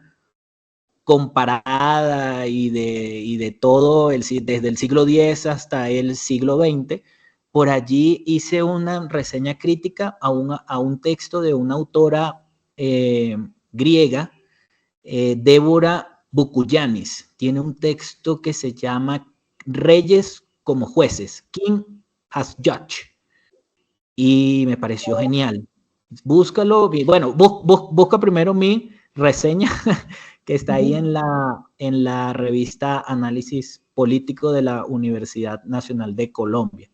comparada y de todo, desde el siglo X hasta el siglo XX, por allí hice una reseña crítica a un texto de una autora griega, Débora Bukuyanis. Tiene un texto que se llama Reyes como jueces, King as Judge, y me pareció genial. Búscalo, bueno, busca primero mi reseña que está ahí en la revista Análisis Político de la Universidad Nacional de Colombia.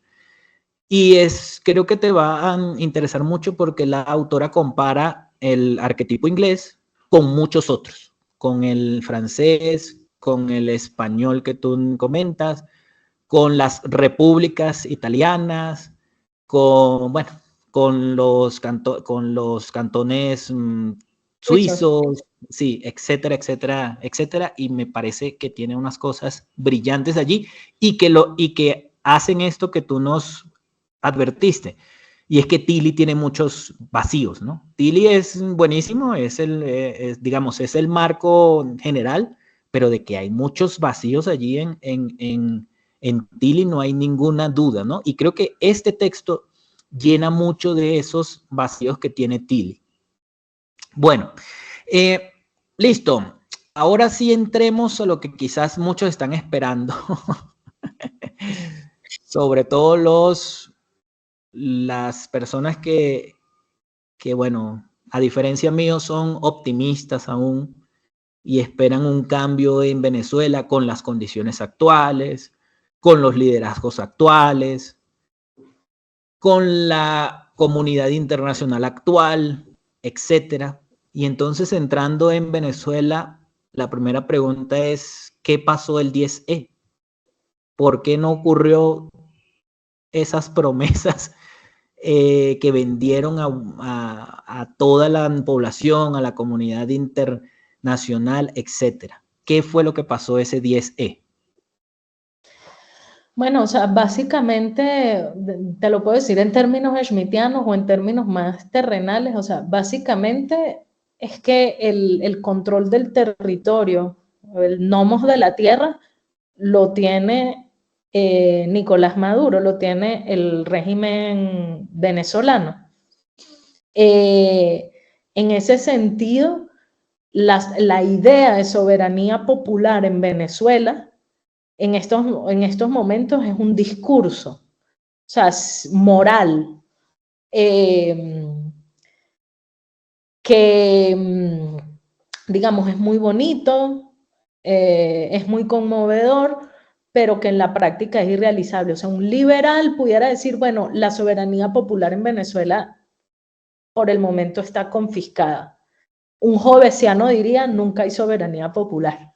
Y creo que te va a interesar mucho porque la autora compara el arquetipo inglés con muchos otros, con el francés, con el español que tú comentas, con las repúblicas italianas, con los cantones suizos, sí, etcétera, etcétera, etcétera, y me parece que tiene unas cosas brillantes allí y que hacen esto que tú nos advertiste. Y es que Tilly tiene muchos vacíos, ¿no? Tilly es buenísimo, digamos, es el marco general, pero de que hay muchos vacíos allí en Tilly no hay ninguna duda, ¿no? Y creo que este texto llena mucho de esos vacíos que tiene Tilly. Bueno, listo. Ahora sí entremos a lo que quizás muchos están esperando. Sobre todo las personas que, bueno, a diferencia mío, son optimistas aún y esperan un cambio en Venezuela con las condiciones actuales, con los liderazgos actuales, con la comunidad internacional actual, etcétera. Y entonces, entrando en Venezuela, la primera pregunta es, ¿qué pasó el 10E? ¿Por qué no ocurrió esas promesas que vendieron a toda la población, a la comunidad internacional, etcétera? ¿Qué fue lo que pasó ese 10E? Bueno, o sea, básicamente, te lo puedo decir en términos schmittianos o en términos más terrenales, o sea, básicamente es que el control del territorio, el nomos de la tierra, lo tiene Nicolás Maduro, lo tiene el régimen venezolano. En ese sentido, la idea de soberanía popular en Venezuela en estos momentos es un discurso, o sea, moral, que, digamos, es muy bonito, es muy conmovedor, pero que en la práctica es irrealizable. O sea, un liberal pudiera decir, bueno, la soberanía popular en Venezuela por el momento está confiscada. Un jovesiano diría, nunca hay soberanía popular.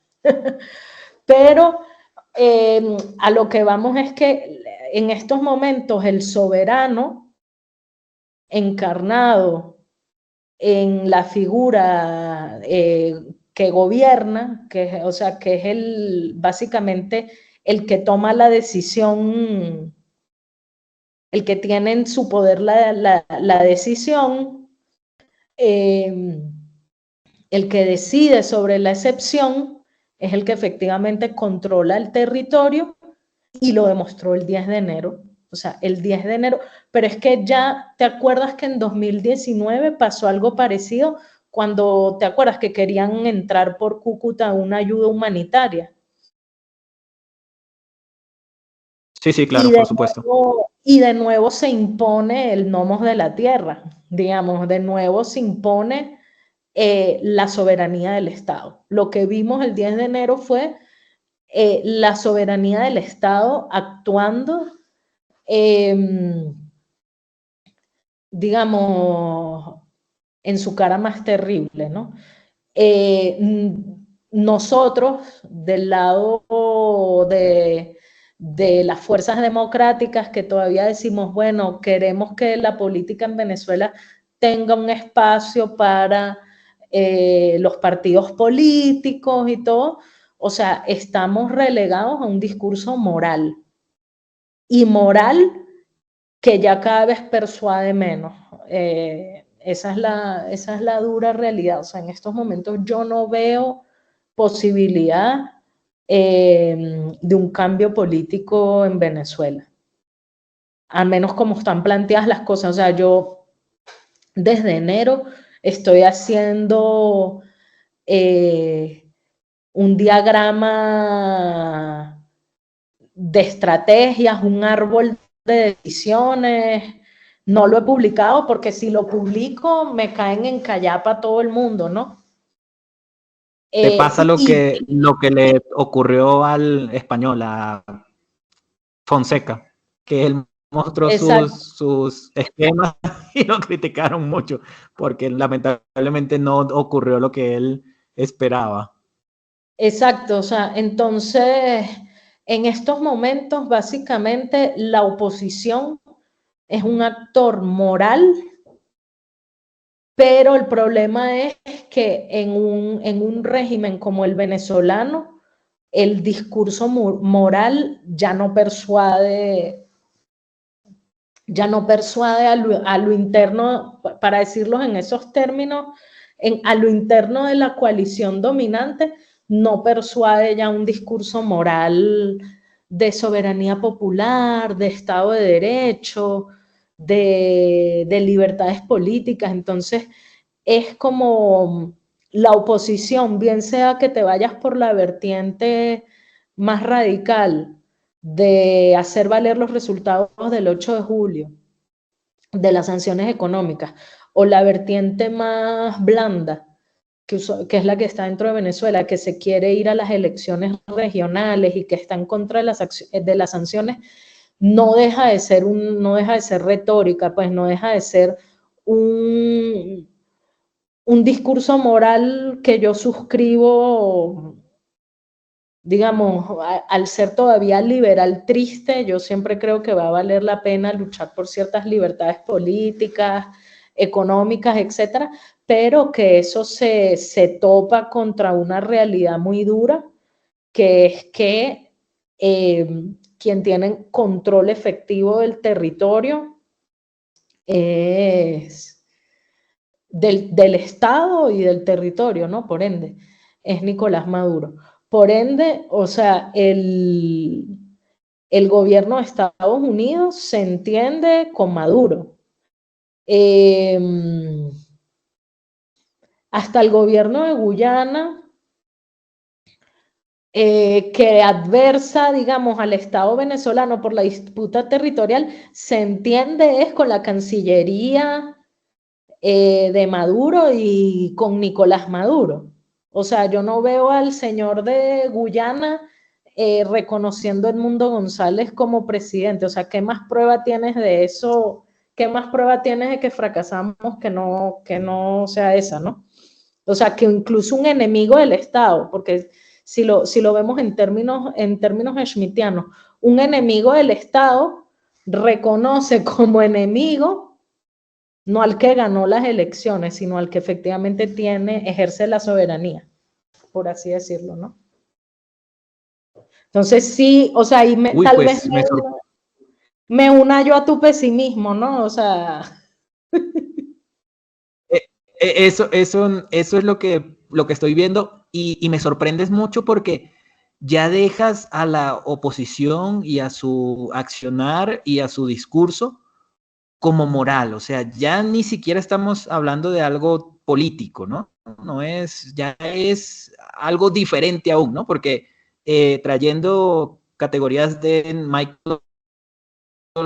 Pero a lo que vamos es que en estos momentos el soberano encarnado en la figura que gobierna, o sea, que es básicamente el que toma la decisión, el que tiene en su poder la decisión, el que decide sobre la excepción, es el que efectivamente controla el territorio y lo demostró el 10 de enero. O sea, el 10 de enero, pero es que ya te acuerdas que en 2019 pasó algo parecido cuando te acuerdas que querían entrar por Cúcuta una ayuda humanitaria. Sí, sí, claro, por supuesto. Y de nuevo se impone el nomos de la tierra, digamos, de nuevo se impone la soberanía del Estado. Lo que vimos el 10 de enero fue la soberanía del Estado actuando, digamos, en su cara más terrible, ¿no? Nosotros, del lado de las fuerzas democráticas que todavía decimos, bueno, queremos que la política en Venezuela tenga un espacio para los partidos políticos y todo, o sea, estamos relegados a un discurso moral. Y moral que ya cada vez persuade menos. Esa es la dura realidad. O sea, en estos momentos yo no veo posibilidad de un cambio político en Venezuela. Al menos como están planteadas las cosas. O sea, yo desde enero estoy haciendo un diagrama de estrategias, un árbol de decisiones. No lo he publicado porque si lo publico me caen en callapa todo el mundo, ¿no? Te pasa lo que le ocurrió al español, a Fonseca, que él mostró sus esquemas y lo criticaron mucho, porque lamentablemente no ocurrió lo que él esperaba. Exacto, o sea, entonces, en estos momentos, básicamente, la oposición es un actor moral, pero el problema es que en un régimen como el venezolano, el discurso moral ya no persuade a lo interno, para decirlo en esos términos, a lo interno de la coalición dominante, no persuade ya un discurso moral de soberanía popular, de Estado de Derecho, de libertades políticas. Entonces, es como la oposición, bien sea que te vayas por la vertiente más radical de hacer valer los resultados del 8 de julio, de las sanciones económicas, o la vertiente más blanda, que es la que está dentro de Venezuela, que se quiere ir a las elecciones regionales y que está en contra de las sanciones, no deja de ser retórica, pues no deja de ser un discurso moral que yo suscribo, digamos, al ser todavía liberal triste. Yo siempre creo que va a valer la pena luchar por ciertas libertades políticas, económicas, etcétera, pero que eso se topa contra una realidad muy dura, que es que quien tiene control efectivo del territorio es del Estado y del territorio, ¿no? Por ende, es Nicolás Maduro. Por ende, o sea, el gobierno de Estados Unidos se entiende con Maduro. Hasta el gobierno de Guyana, que adversa, digamos, al Estado venezolano por la disputa territorial, se entiende es con la Cancillería de Maduro y con Nicolás Maduro. O sea, yo no veo al señor de Guyana reconociendo a Edmundo González como presidente. O sea, ¿qué más prueba tienes de eso? ¿Qué más prueba tienes de que fracasamos que no sea esa, ¿no? O sea, que incluso un enemigo del Estado, porque si lo vemos en términos schmittianos, un enemigo del Estado reconoce como enemigo no al que ganó las elecciones, sino al que efectivamente ejerce la soberanía, por así decirlo, ¿no? Entonces sí, o sea, ahí tal pues, vez me una yo a tu pesimismo, ¿no? O sea... Eso es lo que estoy viendo y me sorprendes mucho porque ya dejas a la oposición y a su accionar y a su discurso como moral, o sea, ya ni siquiera estamos hablando de algo político, ¿no? Ya es algo diferente aún, ¿no? Porque trayendo categorías de Michael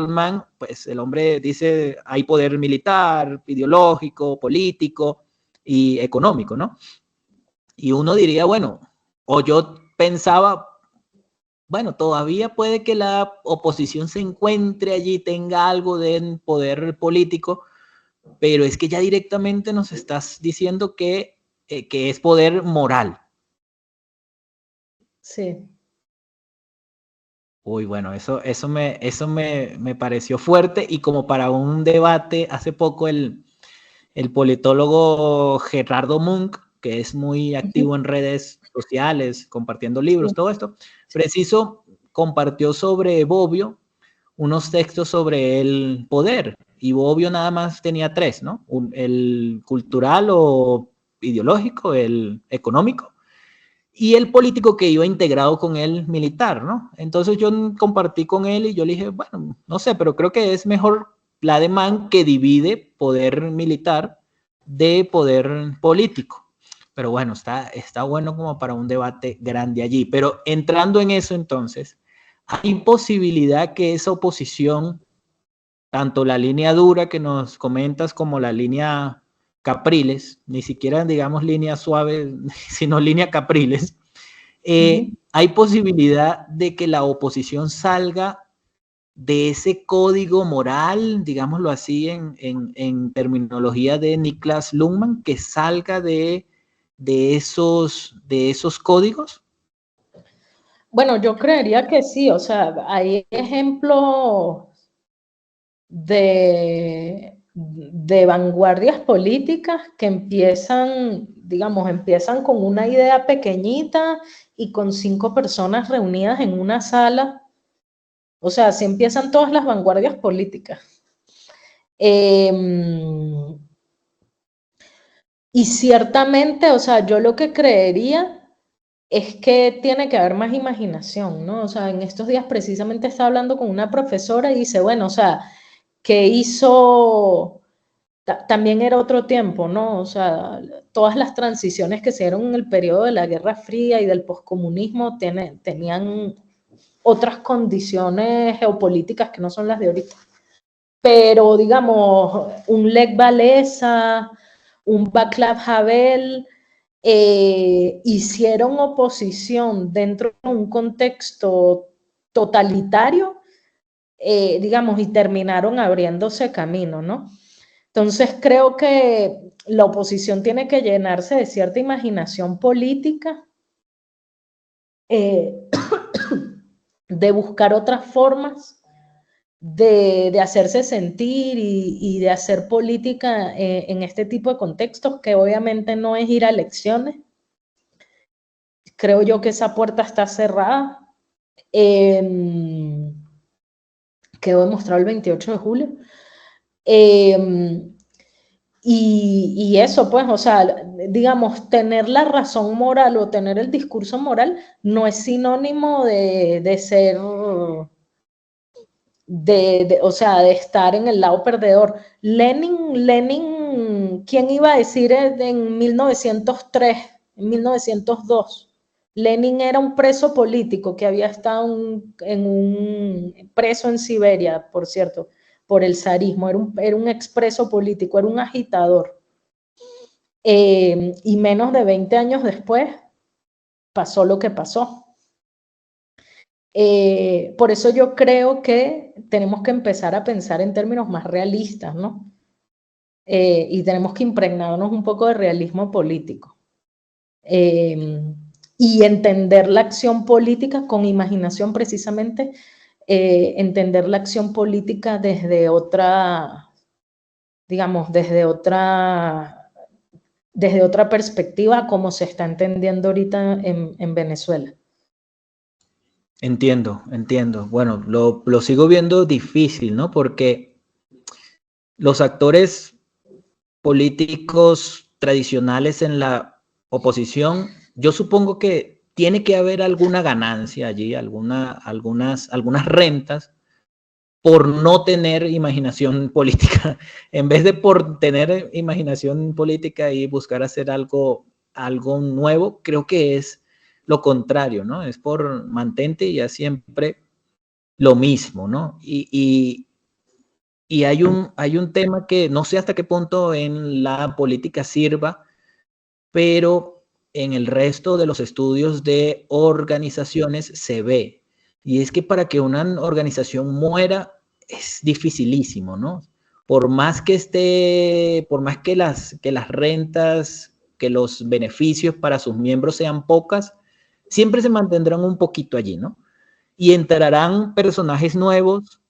Mann, pues el hombre dice hay poder militar, ideológico, político y económico, ¿no? Y uno diría, bueno, o yo pensaba, bueno, todavía puede que la oposición se encuentre allí, tenga algo de poder político, pero es que ya directamente nos estás diciendo que es poder moral. Sí. Uy, bueno, eso me pareció fuerte y como para un debate, hace poco el politólogo Gerardo Munk, que es muy activo en redes sociales, compartiendo libros, todo esto, preciso compartió sobre Bobbio unos textos sobre el poder, y Bobbio nada más tenía tres, ¿no? El cultural o ideológico, el económico, y el político que iba integrado con el militar, ¿no? Entonces yo compartí con él y yo le dije, bueno, no sé, pero creo que es mejor la de Mann, que divide poder militar de poder político. Pero bueno, está bueno como para un debate grande allí. Pero entrando en eso entonces, ¿hay posibilidad que esa oposición, tanto la línea dura que nos comentas como la línea Capriles, ni siquiera digamos línea suave, sino línea Capriles, hay posibilidad de que la oposición salga de ese código moral, digámoslo así, en terminología de Niklas Luhmann, que salga de esos códigos? Bueno, yo creería que sí, o sea, hay ejemplos de vanguardias políticas que empiezan, digamos, empiezan con una idea pequeñita y con 5 personas reunidas en una sala. O sea, así empiezan todas las vanguardias políticas. Y ciertamente, o sea, yo lo que creería es que tiene que haber más imaginación, ¿no? O sea, en estos días precisamente estaba hablando con una profesora y dice, bueno, o sea, ¿qué hizo? También era otro tiempo, ¿no? O sea, todas las transiciones que se dieron en el periodo de la Guerra Fría y del poscomunismo tenían otras condiciones geopolíticas que no son las de ahorita. Pero, digamos, un Lech Walesa, un Václav Havel, hicieron oposición dentro de un contexto totalitario, digamos, y terminaron abriéndose camino, ¿no? Entonces creo que la oposición tiene que llenarse de cierta imaginación política, de buscar otras formas de hacerse sentir y de hacer política en este tipo de contextos, que obviamente no es ir a elecciones. Creo yo que esa puerta está cerrada. Quedó demostrado el 28 de julio. Y eso, pues, o sea, digamos, tener la razón moral o tener el discurso moral no es sinónimo de ser, o sea, de estar en el lado perdedor. Lenin, ¿quién iba a decir en 1903, en 1902? Lenin era un preso político que había estado en un preso en Siberia, por cierto, por el zarismo, era un expreso político, era un agitador. Y menos de 20 años después pasó lo que pasó. Por eso yo creo que tenemos que empezar a pensar en términos más realistas, ¿no? Y tenemos que impregnarnos un poco de realismo político. Y entender la acción política con imaginación, precisamente, entender la acción política desde otra, digamos, desde otra perspectiva, como se está entendiendo ahorita en Venezuela. Entiendo. Bueno, lo sigo viendo difícil, ¿no? Porque los actores políticos tradicionales en la oposición, yo supongo que tiene que haber alguna ganancia allí, algunas rentas por no tener imaginación política. En vez de por tener imaginación política y buscar hacer algo nuevo, creo que es lo contrario, ¿no? Es por mantente ya siempre lo mismo, ¿no? Y hay un tema que no sé hasta qué punto en la política sirva, pero en el resto de los estudios de organizaciones se ve. Y es que para que una organización muera es dificilísimo, ¿no? Por más que las rentas, que los beneficios para sus miembros sean pocas, siempre se mantendrán un poquito allí, ¿no? Y entrarán personajes nuevos,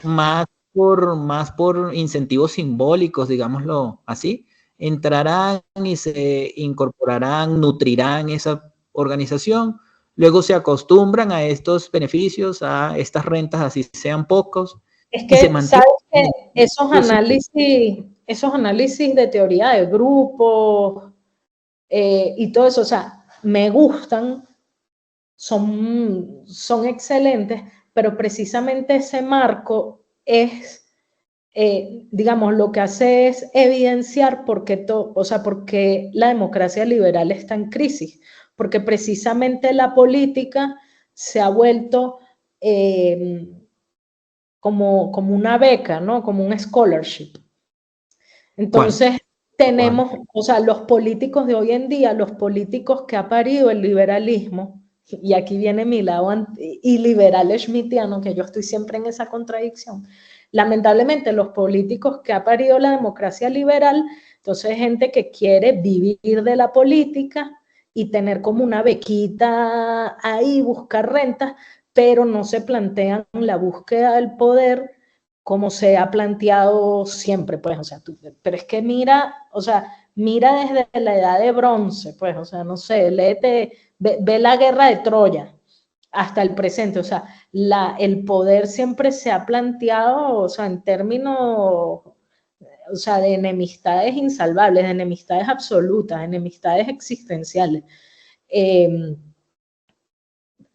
más por incentivos simbólicos, digámoslo así, entrarán y se incorporarán, nutrirán esa organización, luego se acostumbran a estos beneficios, a estas rentas, así sean pocos, Es y se que, mantienen. ¿sabes qué? Esos análisis de teoría de grupos y todo eso, o sea, me gustan, son excelentes, pero precisamente ese marco es, digamos, lo que hace es evidenciar o sea, porque la democracia liberal está en crisis, porque precisamente la política se ha vuelto como una beca, ¿no? Como un scholarship. Entonces, tenemos, o sea, los políticos de hoy en día, los políticos que ha parido el liberalismo, y aquí viene mi lado y liberal schmittiano, que yo estoy siempre en esa contradicción. Lamentablemente, los políticos que ha parido la democracia liberal, entonces gente que quiere vivir de la política y tener como una bequita ahí, buscar rentas, pero no se plantean la búsqueda del poder como se ha planteado siempre, pues, o sea, pero es que mira, o sea, mira desde la edad de bronce, pues, o sea, no sé, ve la guerra de Troya hasta el presente, o sea, el poder siempre se ha planteado, o sea, en términos, o sea, de enemistades insalvables, de enemistades absolutas, de enemistades existenciales.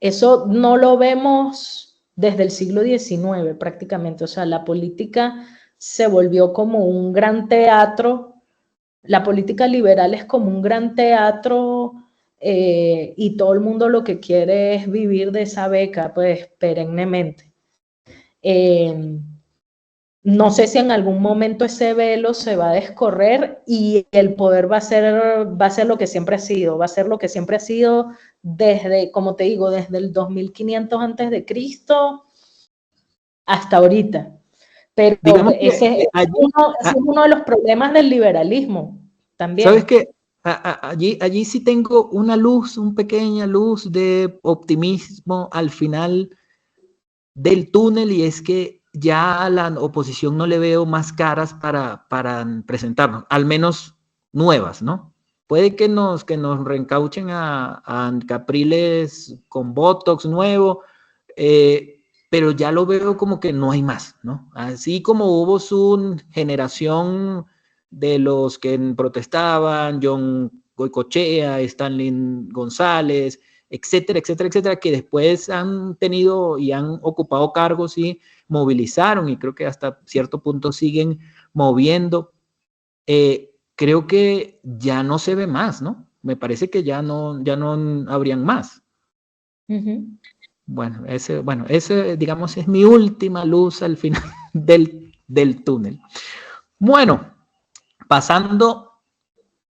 Eso no lo vemos desde el siglo XIX prácticamente, o sea, la política se volvió como un gran teatro, la política liberal es como un gran teatro y todo el mundo lo que quiere es vivir de esa beca, pues, perennemente. No sé si en algún momento ese velo se va a descorrer y el poder va a ser lo que siempre ha sido, va a ser lo que siempre ha sido desde, como te digo, desde el 2500 antes de Cristo hasta ahorita. Pero Digamos ese que allí, es uno de los problemas del liberalismo ¿sabes también. qué? Allí sí tengo una luz, una pequeña luz de optimismo al final del túnel, y es que ya a la oposición no le veo más caras para presentarnos, al menos nuevas, ¿no? Puede que nos reencauchen a Capriles con Botox nuevo, pero ya lo veo como que no hay más, ¿no? Así como hubo su generación de los que protestaban, John Goicoechea, Stanley González, etcétera, etcétera, etcétera, que después han tenido y han ocupado cargos y movilizaron, y creo que hasta cierto punto siguen moviendo. Creo que ya no se ve más, ¿no? Me parece que ya no habrían más. Bueno, ese, digamos, es mi última luz al final del túnel. Bueno, pasando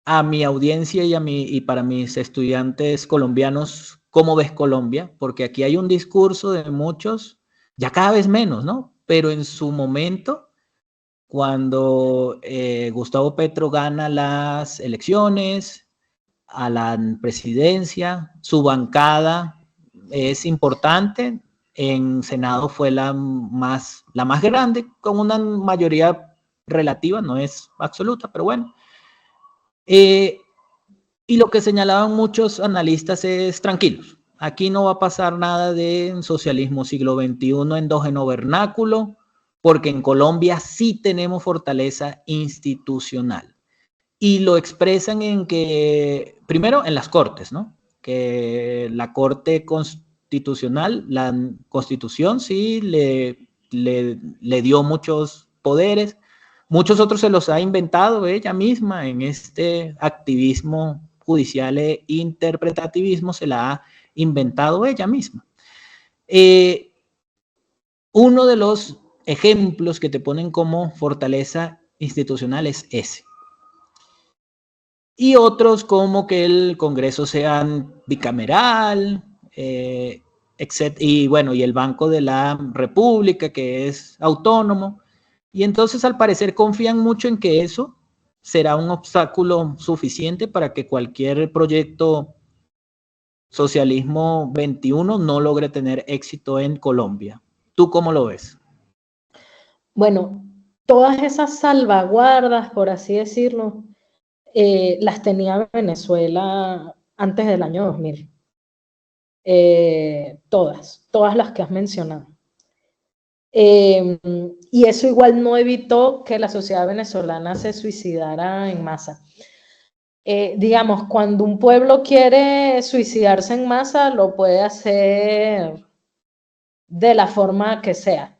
a mi audiencia y para mis estudiantes colombianos, ¿cómo ves Colombia? Porque aquí hay un discurso de muchos, ya cada vez menos, ¿no? Pero en su momento, cuando Gustavo Petro gana las elecciones a la presidencia, su bancada es importante. En Senado fue la más grande, con una mayoría relativa, no es absoluta, pero bueno. Y lo que señalaban muchos analistas es: tranquilos, aquí no va a pasar nada de socialismo siglo XXI endógeno vernáculo, porque en Colombia sí tenemos fortaleza institucional. Y lo expresan en que, primero, en las cortes, ¿no? Que la Corte Constitucional, la Constitución sí le dio muchos poderes, muchos otros se los ha inventado ella misma en este activismo judicial e interpretativismo, se la ha inventado ella misma. Uno de los ejemplos que te ponen como fortaleza institucional es ese. Y otros como que el Congreso sea bicameral, y bueno, y el Banco de la República, que es autónomo. Y entonces, al parecer, confían mucho en que eso será un obstáculo suficiente para que cualquier proyecto socialismo 21 no logre tener éxito en Colombia. ¿Tú cómo lo ves? Bueno, todas esas salvaguardas, por así decirlo, las tenía Venezuela antes del año 2000. Todas las que has mencionado. Y eso igual no evitó que la sociedad venezolana se suicidara en masa. Digamos, cuando un pueblo quiere suicidarse en masa, lo puede hacer de la forma que sea,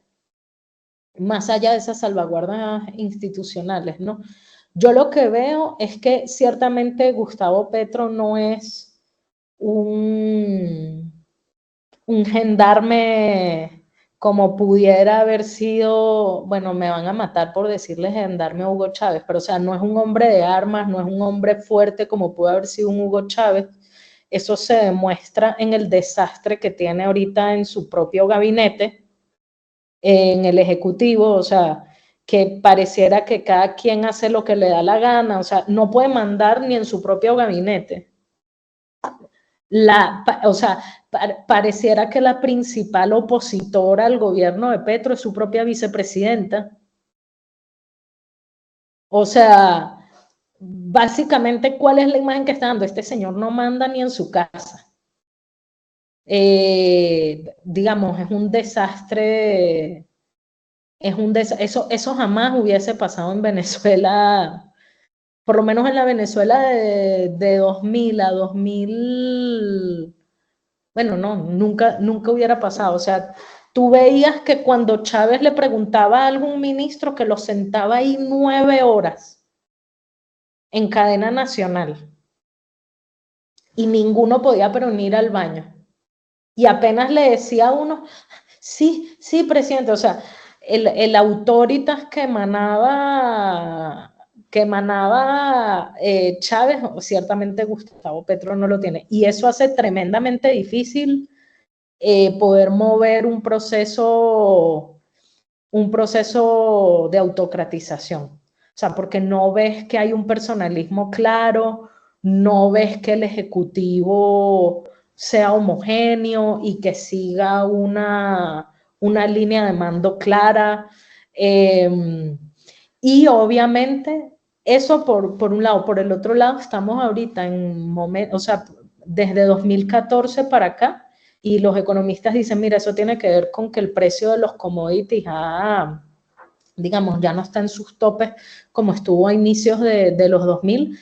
más allá de esas salvaguardas institucionales, ¿no? Yo lo que veo es que ciertamente Gustavo Petro no es un gendarme como pudiera haber sido, bueno, me van a matar por decirle gendarme a Hugo Chávez, pero o sea, no es un hombre de armas, no es un hombre fuerte como pudo haber sido un Hugo Chávez. Eso se demuestra en el desastre que tiene ahorita en su propio gabinete, en el Ejecutivo, o sea, que pareciera que cada quien hace lo que le da la gana, o sea, no puede mandar ni en su propio gabinete. O sea, pareciera que la principal opositora al gobierno de Petro es su propia vicepresidenta. O sea, básicamente, ¿cuál es la imagen que está dando? Este señor no manda ni en su casa. Digamos, es un desastre. Eso jamás hubiese pasado en Venezuela, por lo menos en la Venezuela de 2000 a 2000. Bueno, no, nunca hubiera pasado. O sea, tú veías que cuando Chávez le preguntaba a algún ministro, que lo sentaba ahí 9 horas en cadena nacional y ninguno podía pero ni ir al baño. Y apenas le decía a uno, sí, presidente, o sea, el autoritas que emanaba Chávez, ciertamente Gustavo Petro no lo tiene. Y eso hace tremendamente difícil poder mover un proceso de autocratización. O sea, porque no ves que hay un personalismo claro, no ves que el Ejecutivo sea homogéneo y que siga una línea de mando clara. Y obviamente, eso por un lado. Por el otro lado, estamos ahorita en momento, o sea, desde 2014 para acá, y los economistas dicen, mira, eso tiene que ver con que el precio de los commodities digamos, ya no está en sus topes como estuvo a inicios de los 2000.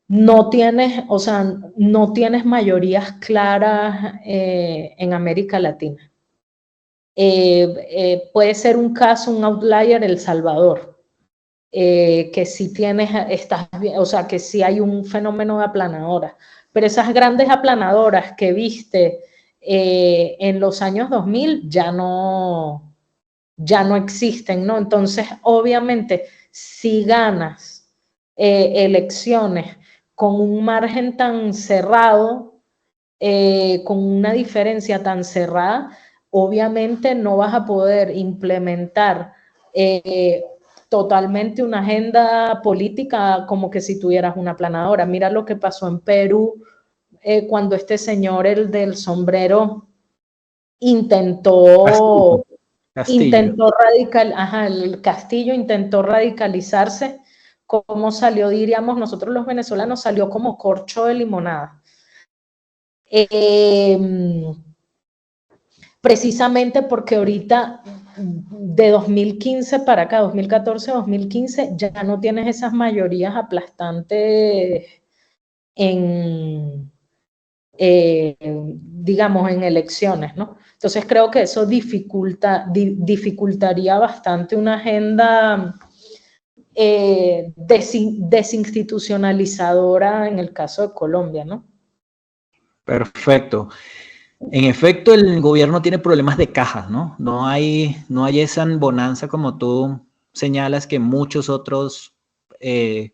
No tienes, o sea, no tienes mayorías claras en América Latina. Puede ser un caso, un outlier, El Salvador, que sí o sea, que sí hay un fenómeno de aplanadoras, pero esas grandes aplanadoras que viste en los años 2000 ya no existen, ¿no? Entonces, obviamente, si ganas elecciones con un margen tan cerrado, con una diferencia tan cerrada, obviamente no vas a poder implementar totalmente una agenda política como que si tuvieras una aplanadora. Mira lo que pasó en Perú cuando este señor, el del sombrero, intentó el Castillo intentó radicalizarse. ¿Cómo salió? Diríamos nosotros los venezolanos, salió como corcho de limonada. Precisamente porque ahorita, de 2015 para acá, 2014, 2015, ya no tienes esas mayorías aplastantes digamos, en elecciones, ¿no? Entonces creo que eso dificultaría bastante una agenda desinstitucionalizadora en el caso de Colombia, ¿no? Perfecto. En efecto, el gobierno tiene problemas de caja, ¿no? No hay esa bonanza como tú señalas que muchos otros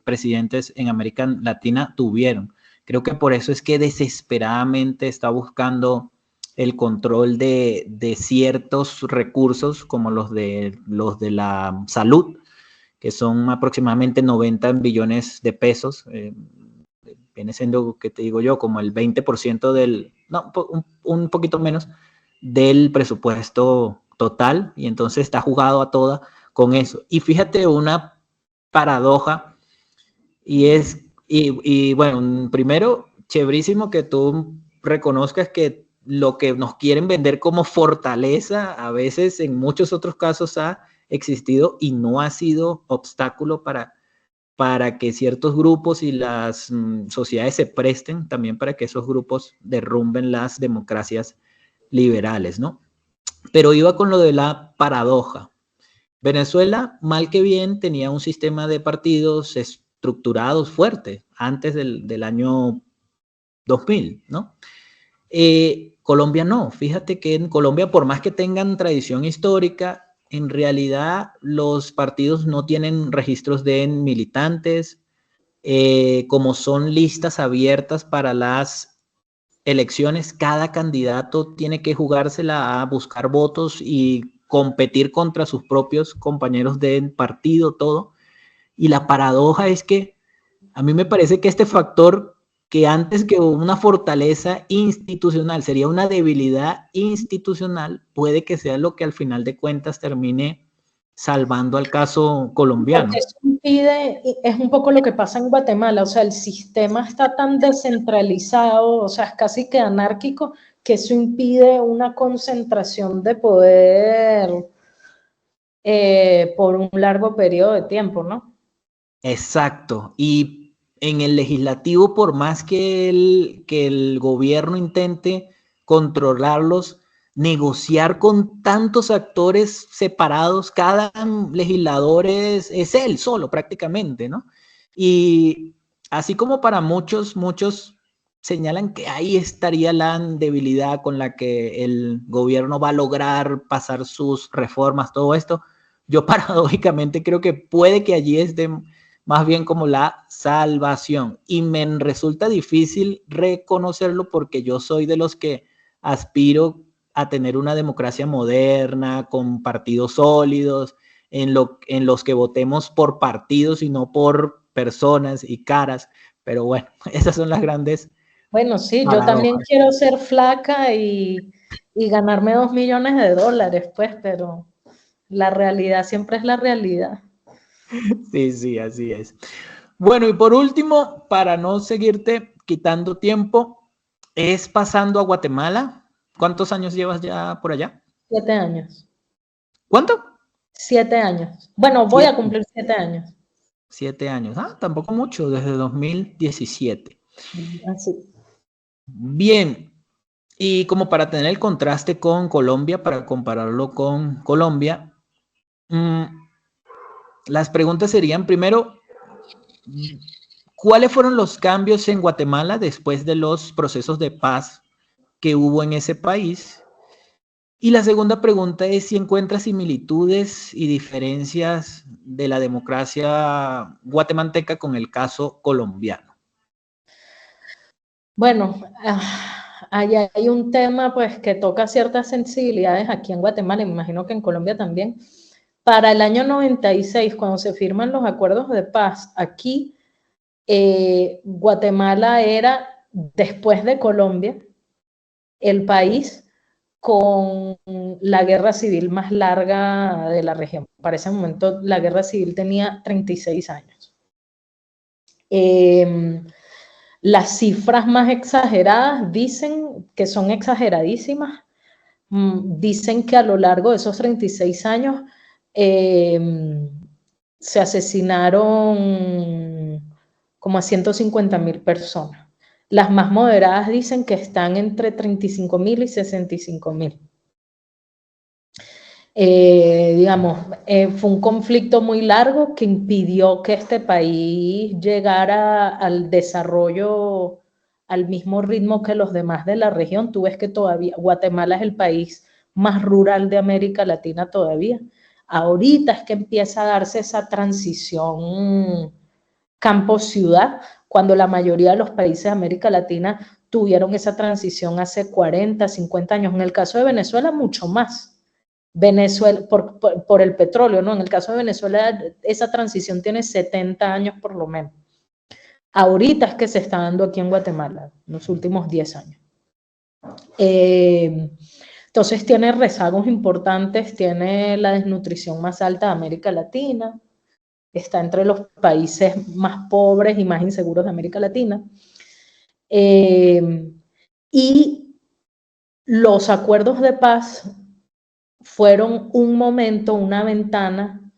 presidentes en América Latina tuvieron. Creo que por eso es que desesperadamente está buscando el control de ciertos recursos como los de la salud, que son aproximadamente 90 billones de pesos. Viene siendo, ¿qué te digo yo? Como el 20% un poquito menos del presupuesto total, y entonces está jugado a toda con eso. Y fíjate una paradoja, y bueno, primero, chéverísimo que tú reconozcas que lo que nos quieren vender como fortaleza, a veces en muchos otros casos ha existido y no ha sido obstáculo para que ciertos grupos y las sociedades se presten también para que esos grupos derrumben las democracias liberales, ¿no? Pero iba con lo de la paradoja. Venezuela, mal que bien, tenía un sistema de partidos estructurados fuerte antes del año 2000, ¿no? Colombia no. Fíjate que en Colombia, por más que tengan tradición histórica, en realidad los partidos no tienen registros de militantes, como son listas abiertas para las elecciones, cada candidato tiene que jugársela a buscar votos y competir contra sus propios compañeros del partido, todo. Y la paradoja es que a mí me parece que este factor que antes que una fortaleza institucional, sería una debilidad institucional, puede que sea lo que al final de cuentas termine salvando al caso colombiano. Porque eso impide, es un poco lo que pasa en Guatemala, o sea, el sistema está tan descentralizado, o sea, es casi que anárquico, que eso impide una concentración de poder por un largo periodo de tiempo, ¿no? Exacto. Y en el legislativo, por más que el gobierno intente controlarlos, negociar con tantos actores separados, cada legislador es él solo prácticamente, ¿no? Y así como para muchos señalan que ahí estaría la debilidad con la que el gobierno va a lograr pasar sus reformas, todo esto, yo paradójicamente creo que puede que allí esté más bien como la salvación. Y me resulta difícil reconocerlo porque yo soy de los que aspiro a tener una democracia moderna, con partidos sólidos, en los que votemos por partidos y no por personas y caras. Pero bueno, esas son las grandes Bueno, sí, yo también paradojas. quiero ser flaca y ganarme $2 millones, pues, pero la realidad siempre es la realidad. Sí, sí, así es. Bueno, y por último, para no seguirte quitando tiempo, es pasando a Guatemala. ¿Cuántos años llevas ya por allá? 7 años. ¿Cuánto? 7 años. Bueno, voy a Siete. cumplir 7 años. 7 años. Ah, tampoco mucho, desde 2017. Así. Bien, y como para tener el contraste con Colombia, para compararlo con Colombia, las preguntas serían, primero, ¿cuáles fueron los cambios en Guatemala después de los procesos de paz que hubo en ese país? Y la segunda pregunta es si encuentra similitudes y diferencias de la democracia guatemalteca con el caso colombiano. Bueno, ahí hay un tema pues que toca ciertas sensibilidades aquí en Guatemala, y me imagino que en Colombia también. Para el año 96, cuando se firman los acuerdos de paz, aquí Guatemala era, después de Colombia, el país con la guerra civil más larga de la región. Para ese momento la guerra civil tenía 36 años. Las cifras más exageradas dicen que son exageradísimas. Dicen que a lo largo de esos 36 años se asesinaron como a 150.000 personas. Las más moderadas dicen que están entre 35.000 y 65.000. Digamos, fue un conflicto muy largo que impidió que este país llegara al desarrollo al mismo ritmo que los demás de la región. Tú ves que todavía Guatemala es el país más rural de América Latina todavía. Ahorita es que empieza a darse esa transición campo-ciudad, cuando la mayoría de los países de América Latina tuvieron esa transición hace 40, 50 años. En el caso de Venezuela, mucho más. Venezuela, por el petróleo, ¿no? En el caso de Venezuela, esa transición tiene 70 años por lo menos. Ahorita es que se está dando aquí en Guatemala, en los últimos 10 años. Entonces tiene rezagos importantes, tiene la desnutrición más alta de América Latina, está entre los países más pobres y más inseguros de América Latina. Y los acuerdos de paz fueron un momento, una ventana.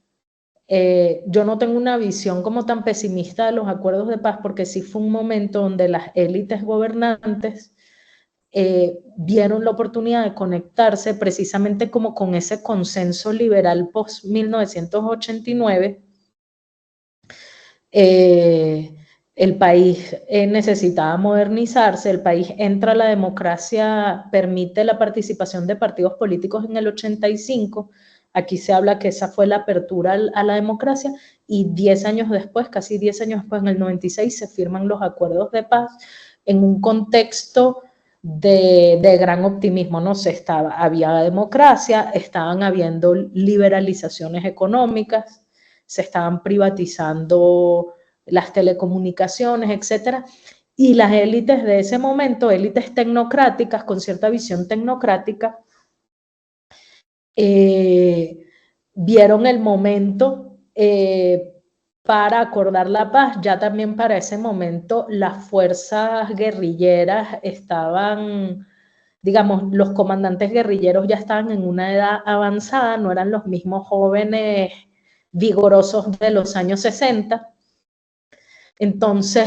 Yo no tengo una visión como tan pesimista de los acuerdos de paz, porque sí fue un momento donde las élites gobernantes vieron la oportunidad de conectarse precisamente como con ese consenso liberal post-1989. El país necesitaba modernizarse, el país entra a la democracia, permite la participación de partidos políticos en el 85, aquí se habla que esa fue la apertura a la democracia, y 10 años después, casi 10 años después, en el 96, se firman los acuerdos de paz en un contexto de gran optimismo, ¿no? Había democracia, estaban habiendo liberalizaciones económicas, se estaban privatizando las telecomunicaciones, etcétera, y las élites de ese momento, élites tecnocráticas, con cierta visión tecnocrática, vieron el momento para acordar la paz. Ya también para ese momento las fuerzas guerrilleras estaban, digamos, los comandantes guerrilleros ya estaban en una edad avanzada, no eran los mismos jóvenes vigorosos de los años 60. Entonces,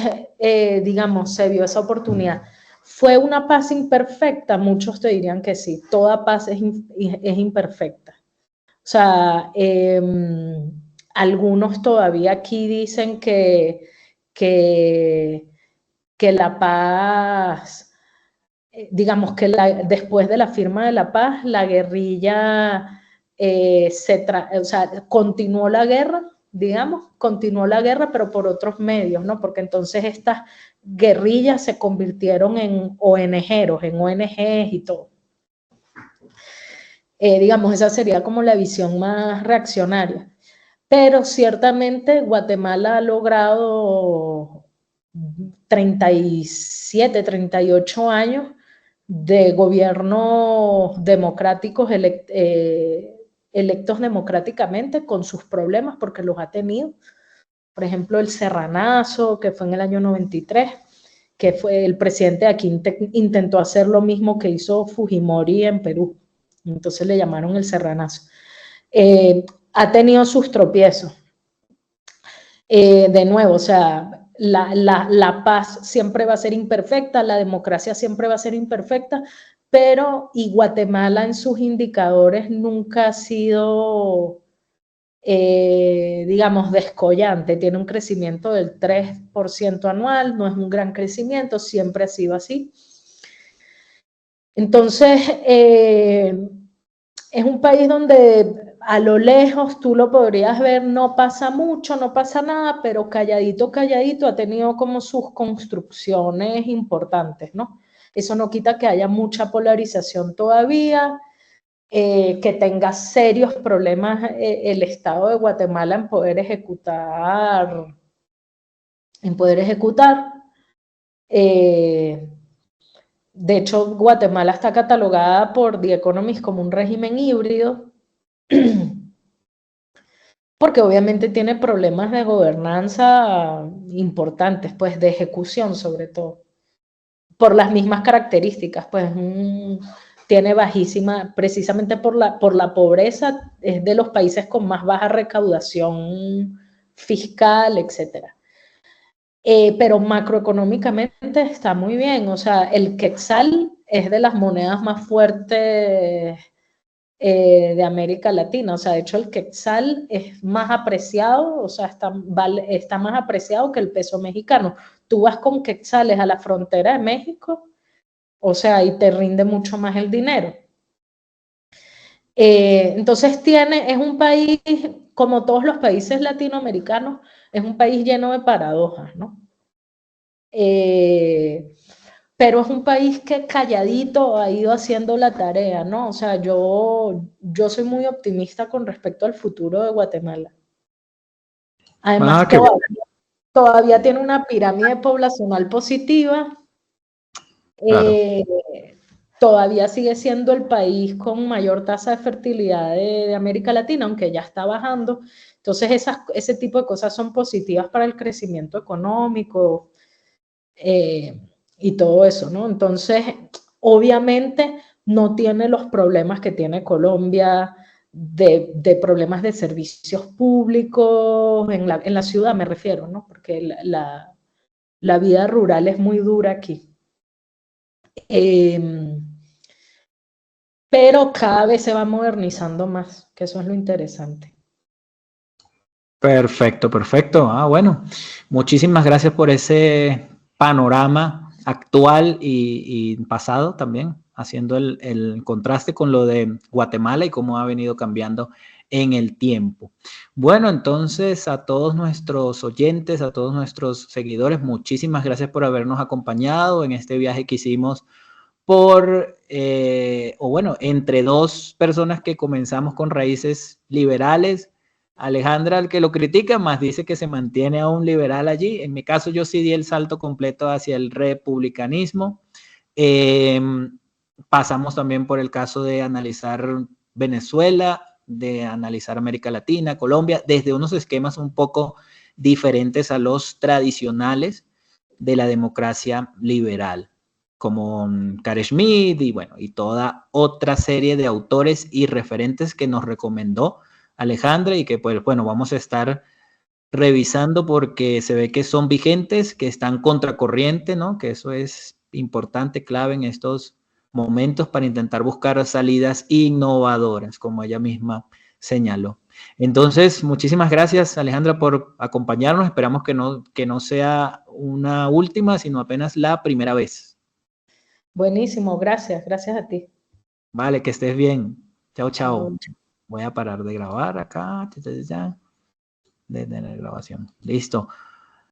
digamos, se vio esa oportunidad. ¿Fue una paz imperfecta? Muchos te dirían que sí, toda paz es imperfecta. O sea, algunos todavía aquí dicen que la paz, digamos que después de la firma de la paz, la guerrilla o sea, continuó la guerra, digamos, continuó la guerra, pero por otros medios, ¿no? Porque entonces estas guerrillas se convirtieron en ONGs y todo. Digamos, esa sería como la visión más reaccionaria. Pero ciertamente Guatemala ha logrado 37, 38 años de gobiernos democráticos electos democráticamente con sus problemas, porque los ha tenido. Por ejemplo, el Serranazo, que fue en el año 93, que fue el presidente de aquí, intentó hacer lo mismo que hizo Fujimori en Perú. Entonces le llamaron el Serranazo. Ha tenido sus tropiezos. De nuevo, o sea, la paz siempre va a ser imperfecta, la democracia siempre va a ser imperfecta, pero y Guatemala en sus indicadores nunca ha sido, digamos, descollante. Tiene un crecimiento del 3% anual, no es un gran crecimiento, siempre ha sido así. Entonces, es un país donde a lo lejos tú lo podrías ver, no pasa mucho, no pasa nada, pero calladito, calladito ha tenido como sus construcciones importantes, ¿no? Eso no quita que haya mucha polarización todavía, que tenga serios problemas el Estado de Guatemala en poder ejecutar, de hecho, Guatemala está catalogada por The Economist como un régimen híbrido, porque obviamente tiene problemas de gobernanza importantes, pues de ejecución sobre todo, por las mismas características, pues tiene bajísima, precisamente por la pobreza, es de los países con más baja recaudación fiscal, etcétera. Pero macroeconómicamente está muy bien, o sea, el quetzal es de las monedas más fuertes de América Latina, o sea, de hecho el quetzal es más apreciado, o sea, está más apreciado que el peso mexicano. Tú vas con quetzales a la frontera de México, o sea, y te rinde mucho más el dinero. Entonces es un país, como todos los países latinoamericanos, es un país lleno de paradojas, ¿no? Pero es un país que calladito ha ido haciendo la tarea, ¿no? O sea, yo soy muy optimista con respecto al futuro de Guatemala. Además, todavía tiene una pirámide poblacional positiva. Claro. Todavía sigue siendo el país con mayor tasa de fertilidad de América Latina, aunque ya está bajando. Entonces, ese tipo de cosas son positivas para el crecimiento económico y todo eso, ¿no? Entonces, obviamente no tiene los problemas que tiene Colombia de problemas de servicios públicos, en la ciudad me refiero, ¿no? Porque la vida rural es muy dura aquí. Pero cada vez se va modernizando más, que eso es lo interesante. Perfecto, perfecto. Bueno, muchísimas gracias por ese panorama actual y pasado también, haciendo el contraste con lo de Guatemala y cómo ha venido cambiando en el tiempo. Bueno, entonces a todos nuestros oyentes, a todos nuestros seguidores, muchísimas gracias por habernos acompañado en este viaje que hicimos entre dos personas que comenzamos con raíces liberales, Alejandra, el que lo critica, más dice que se mantiene a un liberal allí. En mi caso, yo sí di el salto completo hacia el republicanismo. Pasamos también por el caso de analizar Venezuela, de analizar América Latina, Colombia, desde unos esquemas un poco diferentes a los tradicionales de la democracia liberal, como Carl Schmitt y bueno, y toda otra serie de autores y referentes que nos recomendó Alejandra y que pues bueno, vamos a estar revisando porque se ve que son vigentes, que están contracorriente, ¿no? Que eso es importante, clave en estos momentos para intentar buscar salidas innovadoras, como ella misma señaló. Entonces, muchísimas gracias, Alejandra, por acompañarnos. Esperamos que no sea una última, sino apenas la primera vez. Buenísimo, gracias, gracias a ti. Vale, que estés bien. Chao, chao. Chao. Voy a parar de grabar acá. De tener grabación. Listo.